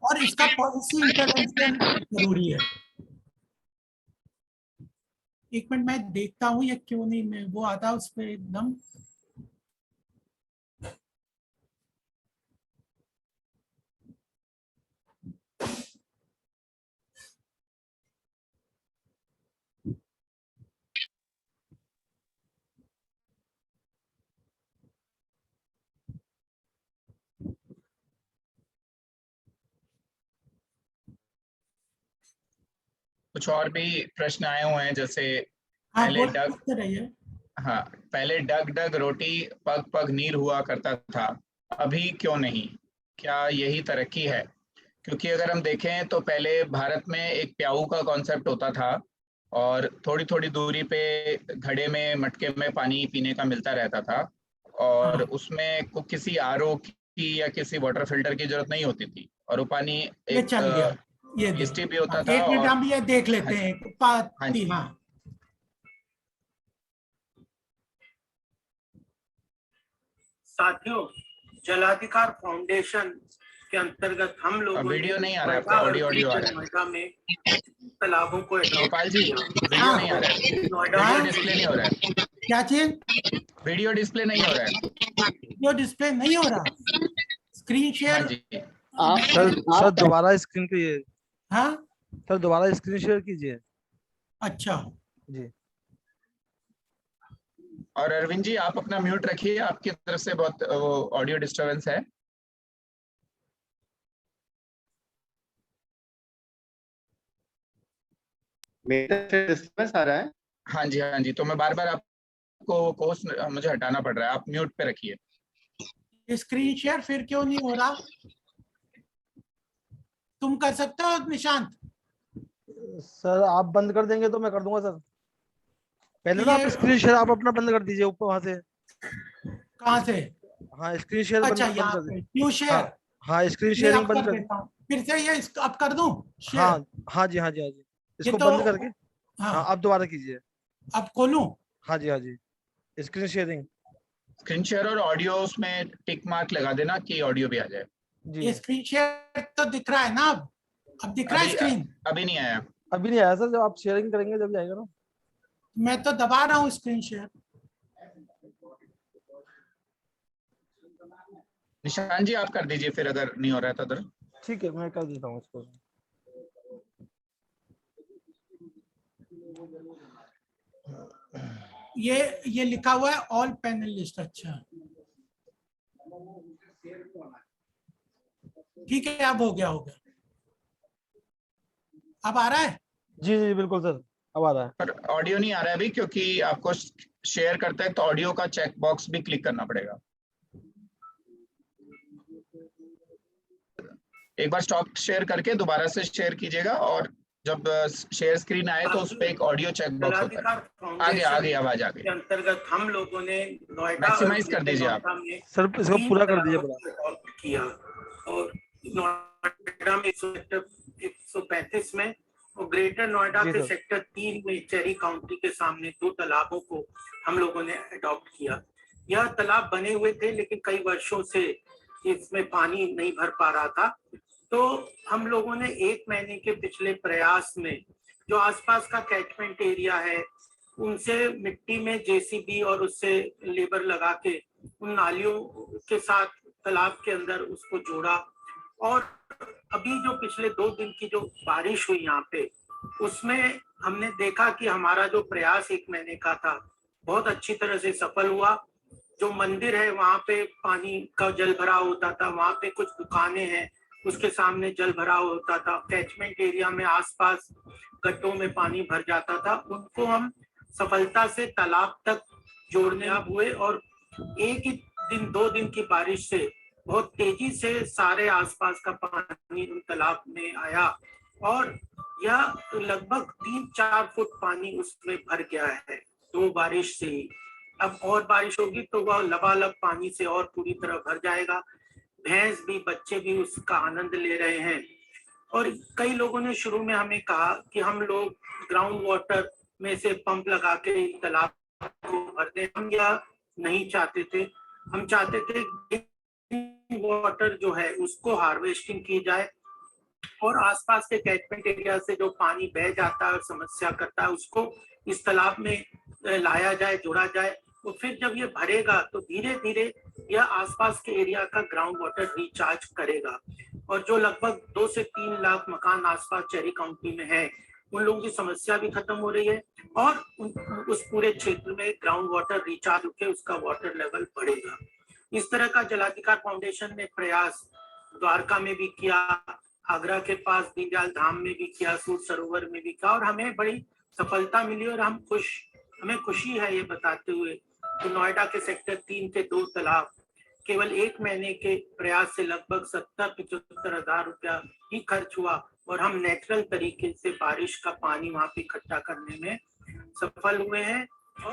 और इसका पॉलिसी इंटरवेंशन जरूरी है। एक मिनट मैं देखता हूँ ये क्यों नहीं मैं वो आता उस पर एकदम। कुछ और भी प्रश्न आए हुए हैं, जैसे हाँ, पहले बोलते रहिए। हाँ, पहले डग डग रोटी पग पग नीर हुआ करता था, अभी क्यों नहीं? क्या यही तरक्की है? क्योंकि अगर हम देखें तो पहले भारत में एक प्याऊ का कॉन्सेप्ट होता था और थोड़ी थोड़ी दूरी पे घड़े में मटके में पानी पीने का मिलता रहता था, और हाँ, उसमें किसी आरओ की या किसी वाटर फिल्टर की जरूरत नहीं होती थी, और वो पानी ये एक चल गया, ये दे। टेस्टी भी होता हाँ, था। एक मिनट और हम ये देख हाँ लेते जी, हैं हाँ जी, हाँ। साथियों, जलाधिकार फाउंडेशन के अंतर्गत हम लोगों ने वीडियो नहीं आ रहा है नोएडा आपका, और ऑडियो ऑडियो आ ग्रेटर रहा है। नोएडा में तालाबों को adopt गोपाल जी, किया। वीडियो नहीं आ रहा है, नोएडा वीडियो में डिस्प्ले नहीं हो रहा है, क्या चीज? वीडियो डिस्प्ले नहीं हो रहा है। जो डिस्प्ले नहीं हो रहा, स्क्रीन हाँ शेयर। जी, सर दोबारा स्क्रीन कीजिए। हाँ, सर दोबारा स्क्रीन शेयर कीजिए अच्छा। जी। और अरविंद जी आप अपना म्यूट रखिए, आपकी तरफ से बहुत वो ऑडियो डिस्टरबेंस है। मेरे से डिस्टर्बेंस आ रहा है? हाँ जी, हाँ जी, तो मैं बार बार आपको कोर्स मुझे हटाना पड़ रहा है, आप म्यूट पे रखिए। स्क्रीन शेयर फिर क्यों नहीं हो रहा? तुम कर सकते हो निशांत? सर आप बंद कर देंगे तो मैं कर दूंगा सर। पहले ना आप ये स्क्रीन शेयर आप अपना बंद कर दीजिए ऊपर वहां से। कहाँ से? हाँ स्क्रीन शेयर अच्छा, बंद यहाँ कर पे दीजिए। व्यू हाँ शेयर। हाँ स्क्रीन ये शेयरिंग अब बंद कर कर। देता हूँ फिर से। ये अब कर दूं शेयर? हाँ हाँ जी हाँ जी हाँ जी, ये इसको तो बंद करके। हाँ हाँ, आप दोबारा कीजिए। अब खोलूं? हाँ जी स्क्रीन शेयरिंग स्क्रीन शेयर और ऑडियो उसमें टिक मार्क लगा देना कि ऑडियो भी आ जाए। ये जी। स्क्रीन शेयर तो दिख रहा है ना? अब दिख रहा है अभी स्क्रीन? अभी नहीं आया। अभी नहीं आया सर, जब आप शेयरिंग करेंगे जब जाएगा ना। मैं तो दबा रहा हूँ स्क्रीन शेयर। निशान जी आप कर दीजिए फिर, अगर नहीं हो रहा है तो उधर। ठीक है मैं कर देता हूँ इसको। ये लिखा हुआ है ऑल पैनलिस्ट। अच्छा ठीक है, अब हो गया होगा। अब आ रहा है? जी जी बिल्कुल सर, अब आ रहा है। पर ऑडियो नहीं आ रहा है अभी, क्योंकि आपको शेयर करते हैं तो ऑडियो का चेक बॉक्स भी क्लिक करना पड़ेगा। एक बार स्टॉप शेयर करके दोबारा से शेयर कीजिएगा, और जब शेयर स्क्रीन आए तो उस पर एक ऑडियो चेक बॉक्स होता है। जलाधिकार आगे फाउंडेशन आवाज आ गई। के अंतर्गत हम लोगों ने नोएडा और मैक्सिमाइज कर ग्रेटर दीजिए आप। नोएडा में सर इसको 3 पूरा कर दीजिए तालाबों पूरा। को adopt किया। और नोएडा में सेक्टर 135 में और ग्रेटर नोएडा जी के सर। सेक्टर 3 में चेरी काउंटी के सामने 2 तालाबों को हम लोगों ने अडॉप्ट किया। यह तालाब बने हुए थे लेकिन कई वर्षों से इसमें पानी नहीं भर पा रहा था। तो हम लोगों ने 1 महीने के पिछले प्रयास में जो आसपास का कैचमेंट एरिया है उनसे मिट्टी में जेसीबी और उससे लेबर लगा के उन नालियों के साथ तालाब के अंदर उसको जोड़ा। और अभी जो पिछले 2 दिन की जो बारिश हुई यहाँ पे, उसमें हमने देखा कि हमारा जो प्रयास 1 महीने का था बहुत अच्छी तरह से सफल हुआ। जो मंदिर है वहाँ पे पानी का जल भराव होता था, वहाँ पे कुछ दुकानें हैं उसके सामने जल भराव होता था, कैचमेंट एरिया में आसपास गड्ढों में पानी भर जाता था, उनको हम सफलता से तालाब तक जोड़ने हुए और एक ही दिन 2 दिन की बारिश से बहुत तेजी से सारे आसपास का पानी उन तालाब में आया और यह लगभग 3-4 फुट पानी उसमें भर गया है 2 बारिश से ही। अब और बारिश होगी तो वह लबालब पानी से और पूरी तरह भर जाएगा। भैंस भी, बच्चे भी उसका आनंद ले रहे हैं। और कई लोगों ने शुरू में हमें कहा कि हम लोग ग्राउंड वाटर में से पंप लगा के तालाब को भर दें। हम यह नहीं चाहते थे। हम चाहते थे वाटर जो है उसको हार्वेस्टिंग की जाए और आसपास के कैचमेंट एरिया से जो पानी बह जाता है और समस्या करता है उसको इस तालाब में लाया जाए, जोड़ा जाए। तो फिर जब ये भरेगा तो धीरे धीरे यह आसपास के एरिया का ग्राउंड वाटर रिचार्ज करेगा और जो लगभग 2 से 3 लाख मकान आसपास चेरी काउंटी में है उन लोगों की समस्या भी खत्म हो रही है और उस पूरे क्षेत्र में ग्राउंड वाटर रिचार्ज होकर उसका वाटर लेवल बढ़ेगा। इस तरह का जलाधिकार फाउंडेशन ने प्रयास द्वारका में भी किया, आगरा के पास दीनदयाल धाम में भी किया, सूर सरोवर में भी किया और हमें बड़ी सफलता मिली और हमें खुशी है ये बताते हुए कि नोएडा के सेक्टर 3 के 2 तालाब केवल 1 महीने के प्रयास से लगभग 70-75 हजार रुपया ही खर्च हुआ और हम नेचुरल तरीके से बारिश का पानी वहां पे इकट्ठा करने में सफल हुए हैं।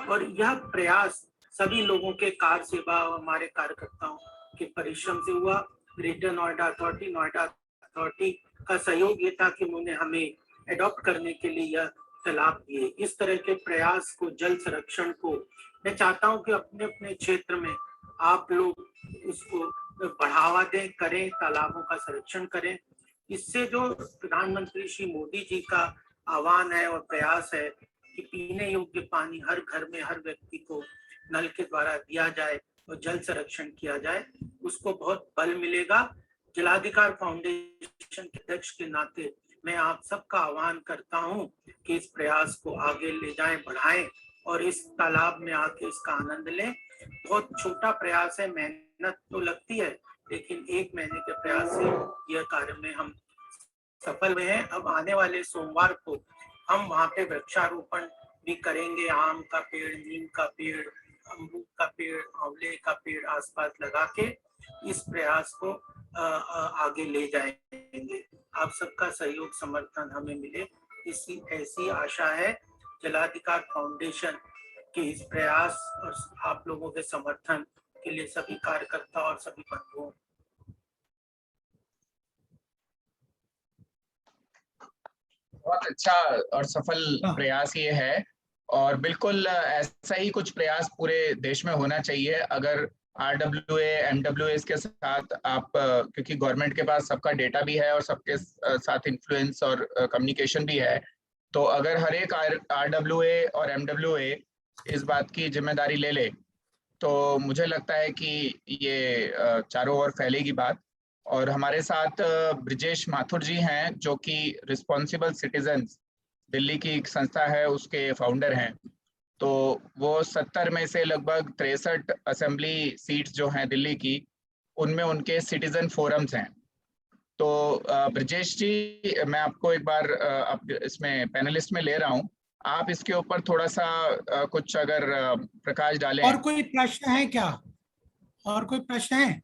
और यह प्रयास सभी लोगों के कार सेवा और हमारे कार्यकर्ताओं के परिश्रम से हुआ। ग्रेटर नोएडा अथॉरिटी का सहयोग ये था कि उन्होंने हमें एडॉप्ट करने के लिए यह तालाब दिए। इस तरह के प्रयास को, जल संरक्षण को मैं चाहता हूं कि अपने अपने क्षेत्र में आप लोग उसको बढ़ावा दें, करें, तालाबों का संरक्षण करें। इससे जो प्रधानमंत्री श्री मोदी जी का आह्वान है और प्रयास है कि पीने योग्य पानी हर घर में हर व्यक्ति को नल के द्वारा दिया जाए और जल संरक्षण किया जाए, उसको बहुत बल मिलेगा। जलाधिकार फाउंडेशन के अध्यक्ष के नाते मैं आप सबका आह्वान करता हूं कि इस प्रयास को आगे ले जाएं, बढ़ाएं और इस तालाब में आके इसका आनंद लें। बहुत छोटा प्रयास है, मेहनत तो लगती है, लेकिन 1 महीने के प्रयास से यह कार्य में हम सफल हुए हैं। अब आने वाले सोमवार को हम वहाँ पे वृक्षारोपण भी करेंगे। आम का पेड़, नीम का पेड़, अमरूद का पेड़, आंवले का पेड़ आसपास लगा के इस प्रयास को आगे ले जाएंगे। आप सबका सहयोग, समर्थन हमें मिले, इसी ऐसी आशा है। जलाधिकार फाउंडेशन के इस प्रयास और आप लोगों के समर्थन के लिए सभी कार्यकर्ता और सभी बंधुओं बहुत अच्छा और सफल प्रयास ये है और बिल्कुल ऐसा ही कुछ प्रयास पूरे देश में होना चाहिए। अगर RWA, MWA के साथ आप, क्योंकि गवर्नमेंट के पास सबका डेटा भी है और सबके साथ इन्फ्लुएंस और कम्युनिकेशन भी है, तो अगर हर एक RWA और MWA इस बात की जिम्मेदारी ले ले तो मुझे लगता है कि ये चारों ओर फैलेगी बात। और हमारे साथ ब्रिजेश माथुर जी हैं जो कि रिस्पॉन्सिबल सिटीजन्स दिल्ली की एक संस्था है, उसके फाउंडर हैं। तो वो 70 में से लगभग 63 असेंबली सीट्स जो हैं दिल्ली की, उनमें उनके सिटीजन फोरम्स हैं। तो ब्रिजेश जी, मैं आपको एक बार इसमें पैनलिस्ट में ले रहा हूँ, आप इसके ऊपर थोड़ा सा कुछ अगर प्रकाश डालें। और कोई प्रश्न है क्या? और कोई प्रश्न है?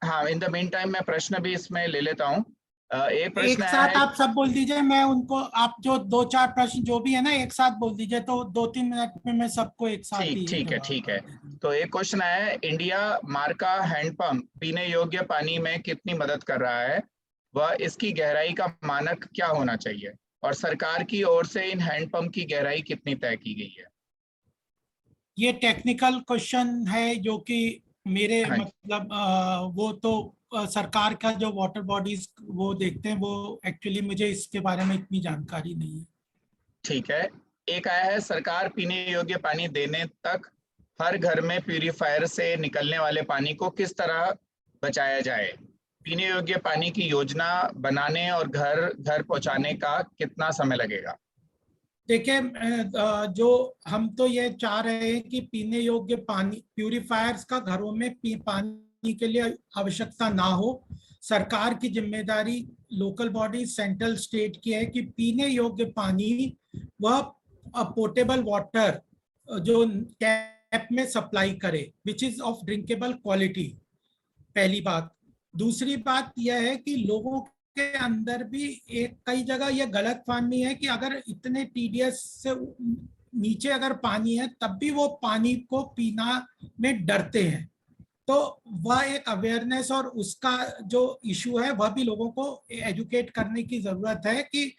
हाँ, इन द मीन टाइम मैं प्रश्न भी इसमें ले लेता हूँ। एक प्रश्न एक साथ आप सब बोल दीजिए, मैं उनको, आप जो 2-4 प्रश्न जो भी है ना एक साथ बोल दीजिए, तो 2-3 मिनट में मैं सबको एक साथ ही ठीक है। तो एक क्वेश्चन आया है, इंडिया मार्का हैंडपंप पीने योग्य पानी में कितनी मदद कर रहा है, वह इसकी गहराई का मानक क्या होना चाहिए और सरकार की ओर से इन हैंडपंप की गहराई कितनी तय की गई है? ये टेक्निकल क्वेश्चन है जो कि मेरे मतलब वो तो सरकार का जो वाटर बॉडीज वो देखते हैं, वो एक्चुअली मुझे इसके बारे में इतनी जानकारी नहीं है। ठीक है। एक आया है, सरकार पीने योग्य पानी देने तक हर घर में प्यूरिफायर से निकलने वाले पानी को किस तरह बचाया जाए? पीने योग्य पानी की योजना बनाने और घर घर पहुंचाने का कितना समय लगेगा? देखिए जो हम तो ये चाह रहे हैं कि पीने योग्य पानी प्यूरिफायर्स का घरों में पानी के लिए आवश्यकता ना हो। सरकार की जिम्मेदारी, लोकल बॉडी, सेंट्रल स्टेट की है कि पीने योग्य पानी वह पोर्टेबल वाटर जो टैप में सप्लाई करे, which is of drinkable quality. पहली बात। दूसरी बात यह है कि लोगों के अंदर भी एक कई जगह यह गलत फहमी है कि अगर इतने टीडीएस से नीचे अगर पानी है तब भी वो पानी को पीना में डरते हैं। तो वह एक अवेयरनेस और उसका जो इशू है वह भी लोगों को एजुकेट करने की जरूरत है कि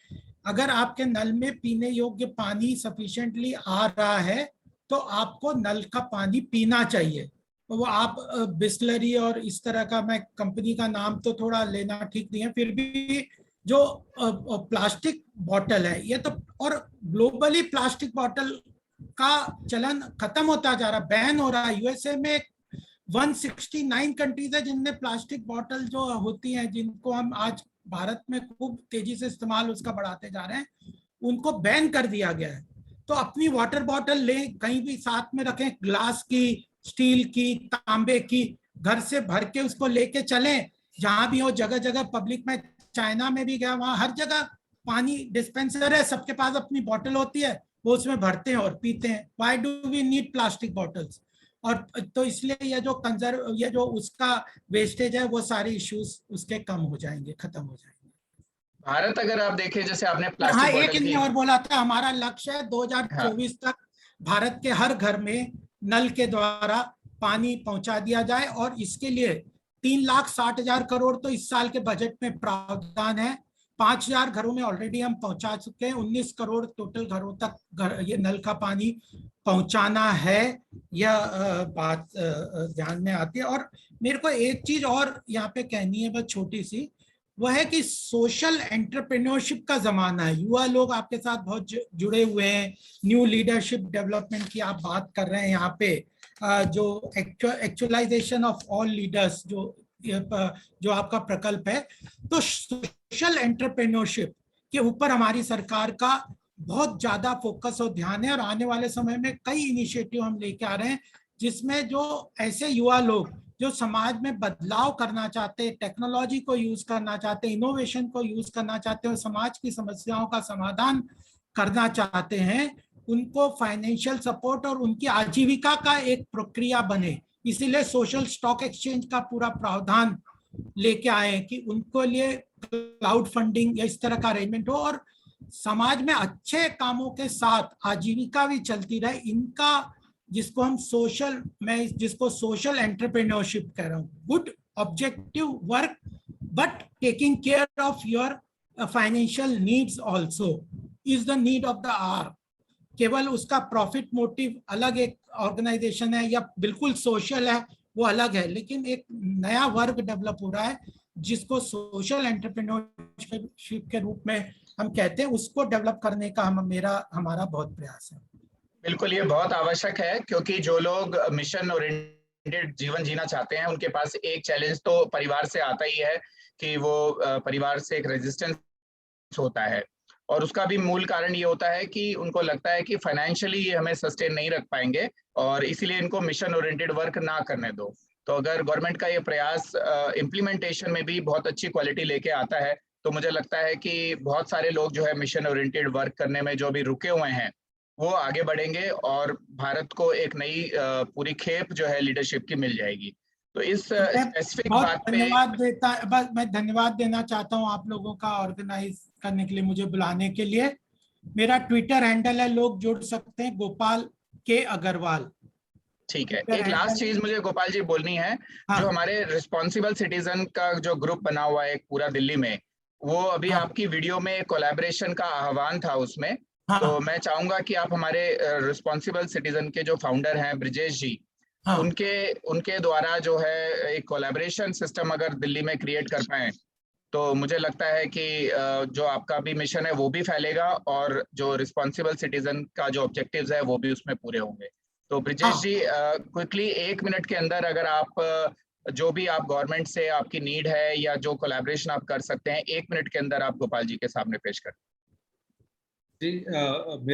अगर आपके नल में पीने योग्य पानी सफिशिएंटली आ रहा है तो आपको नल का पानी पीना चाहिए। वो आप बिस्लरी और इस तरह का, मैं कंपनी का नाम तो थोड़ा लेना ठीक नहीं है, फिर भी जो प्लास्टिक बॉटल है ये तो, और ग्लोबली प्लास्टिक बॉटल का चलन खत्म होता जा रहा, बैन हो रहा है। यूएसए में 169 कंट्रीज है जिनमें प्लास्टिक बॉटल जो होती हैं, जिनको हम आज भारत में खूब तेजी से इस्तेमाल उसका बढ़ाते जा रहे हैं, उनको बैन कर दिया गया है। तो अपनी वाटर बॉटल लें, कहीं भी साथ में रखें, ग्लास की, स्टील की, तांबे की, घर से भर के उसको लेके चलें जहां भी हो। जगह जगह पब्लिक में, चाइना में भी गया, वहां हर जगह पानी डिस्पेंसर है, सबके पास अपनी बॉटल होती है, वो उसमें भरते हैं और पीते हैं। Why do we need plastic bottles? और तो इसलिए ये जो उसका वेस्टेज है वो सारे इश्यूज उसके कम हो जाएंगे, खत्म हो जाएंगे। भारत अगर आप देखें, जैसे आपने हाँ, प्लास्टिक एक बॉटल की, और बोला था, हमारा लक्ष्य है 2024 तक भारत के हर घर में नल के द्वारा पानी पहुंचा दिया जाए, और इसके लिए 3,60,000 करोड़ तो इस साल के बजट में प्रावधान है। 5,000 घरों में ऑलरेडी हम पहुंचा चुके हैं। 19 करोड़ टोटल घरों तक ये नल का पानी पहुंचाना है। यह बात ध्यान में आती है। और मेरे को एक चीज और यहाँ पे कहनी है, बस छोटी सी, वह है कि सोशल एंटरप्रेन्योरशिप का जमाना है। युवा लोग आपके साथ बहुत जुड़े हुए हैं, न्यू लीडरशिप डेवलपमेंट की आप बात कर रहे हैं यहाँ पे, जो एक्चुअलाइजेशन ऑफ ऑल लीडर्स जो आपका प्रकल्प है। तो सोशल एंटरप्रेन्योरशिप के ऊपर हमारी सरकार का बहुत ज्यादा फोकस और ध्यान है, और आने वाले समय में कई इनिशिएटिव हम लेके आ रहे हैं जिसमें जो ऐसे युवा लोग जो समाज में बदलाव करना चाहते हैं, टेक्नोलॉजी को यूज करना चाहते हैं, इनोवेशन को यूज करना चाहते हैं और समाज की समस्याओं का समाधान करना चाहते हैं, उनको फाइनेंशियल सपोर्ट और उनकी आजीविका का एक प्रक्रिया बने। इसीलिए सोशल स्टॉक एक्सचेंज का पूरा प्रावधान लेके आए कि उनको लिए क्लाउड फंडिंग या इस तरह का अरेंजमेंट हो, और समाज में अच्छे कामों के साथ आजीविका भी चलती रहे। इनका जिसको हम जिसको सोशल एंटरप्रेन्योरशिप कह रहा हूँ, good objective work but taking care of your financial needs also is the need of the hour. केवल उसका प्रॉफिट मोटिव अलग एक ऑर्गेनाइजेशन है या बिल्कुल सोशल है, वो अलग है, लेकिन एक नया वर्ग डेवलप हो रहा है जिसको सोशल एंटरप्रेन्योरशिप के रूप में हम कहते हैं, उसको डेवलप करने का हमारा बहुत प्रयास है। बिल्कुल, ये बहुत आवश्यक है, क्योंकि जो लोग मिशन ओरिएंटेड जीवन जीना चाहते हैं उनके पास एक चैलेंज तो परिवार से आता ही है कि वो परिवार से एक रेजिस्टेंस होता है, और उसका भी मूल कारण ये होता है कि उनको लगता है कि फाइनेंशियली ये हमें सस्टेन नहीं रख पाएंगे, और इसीलिए इनको मिशन ओरिएंटेड वर्क ना करने दो। तो अगर गवर्नमेंट का ये प्रयास इम्प्लीमेंटेशन में भी बहुत अच्छी क्वालिटी लेके आता है, तो मुझे लगता है कि बहुत सारे लोग जो है मिशन ओरिएंटेड वर्क करने में जो अभी रुके हुए हैं वो आगे बढ़ेंगे, और भारत को एक नई पूरी खेप जो है लीडरशिप की मिल जाएगी। तो इस स्पेसिफिक बात पे मैं धन्यवाद देना चाहता हूं आप लोगों का ऑर्गेनाइज करने के लिए, मुझे बुलाने के लिए। मेरा ट्विटर हैंडल है, लोग जुड़ सकते हैं, गोपाल के अग्रवाल। ठीक है। एक लास्ट चीज मुझे गोपाल जी बोलनी है। हाँ। जो हमारे रिस्पॉन्सिबल सिटीजन का जो ग्रुप बना हुआ है पूरा दिल्ली में, वो अभी आपकी वीडियो में कोलैबोरेशन का आह्वान था उसमें। तो मैं चाहूंगा कि आप हमारे रिस्पॉन्सिबल सिटीजन के जो फाउंडर हैं ब्रिजेश जी, उनके द्वारा जो है एक कोलैबोरेशन सिस्टम अगर दिल्ली में क्रिएट कर पाए, तो मुझे लगता है कि जो आपका भी मिशन है वो भी फैलेगा, और जो रिस्पॉन्सिबल सिटीजन का जो ऑब्जेक्टिव्स है वो भी उसमें पूरे होंगे। तो ब्रिजेश जी, क्विकली 1 मिनट के अंदर अगर आप जो भी आप गवर्नमेंट से आपकी नीड है या जो कोलैबोरेशन आप कर सकते हैं, 1 मिनट के अंदर आप गोपाल जी के सामने पेश करें। जी, मेरे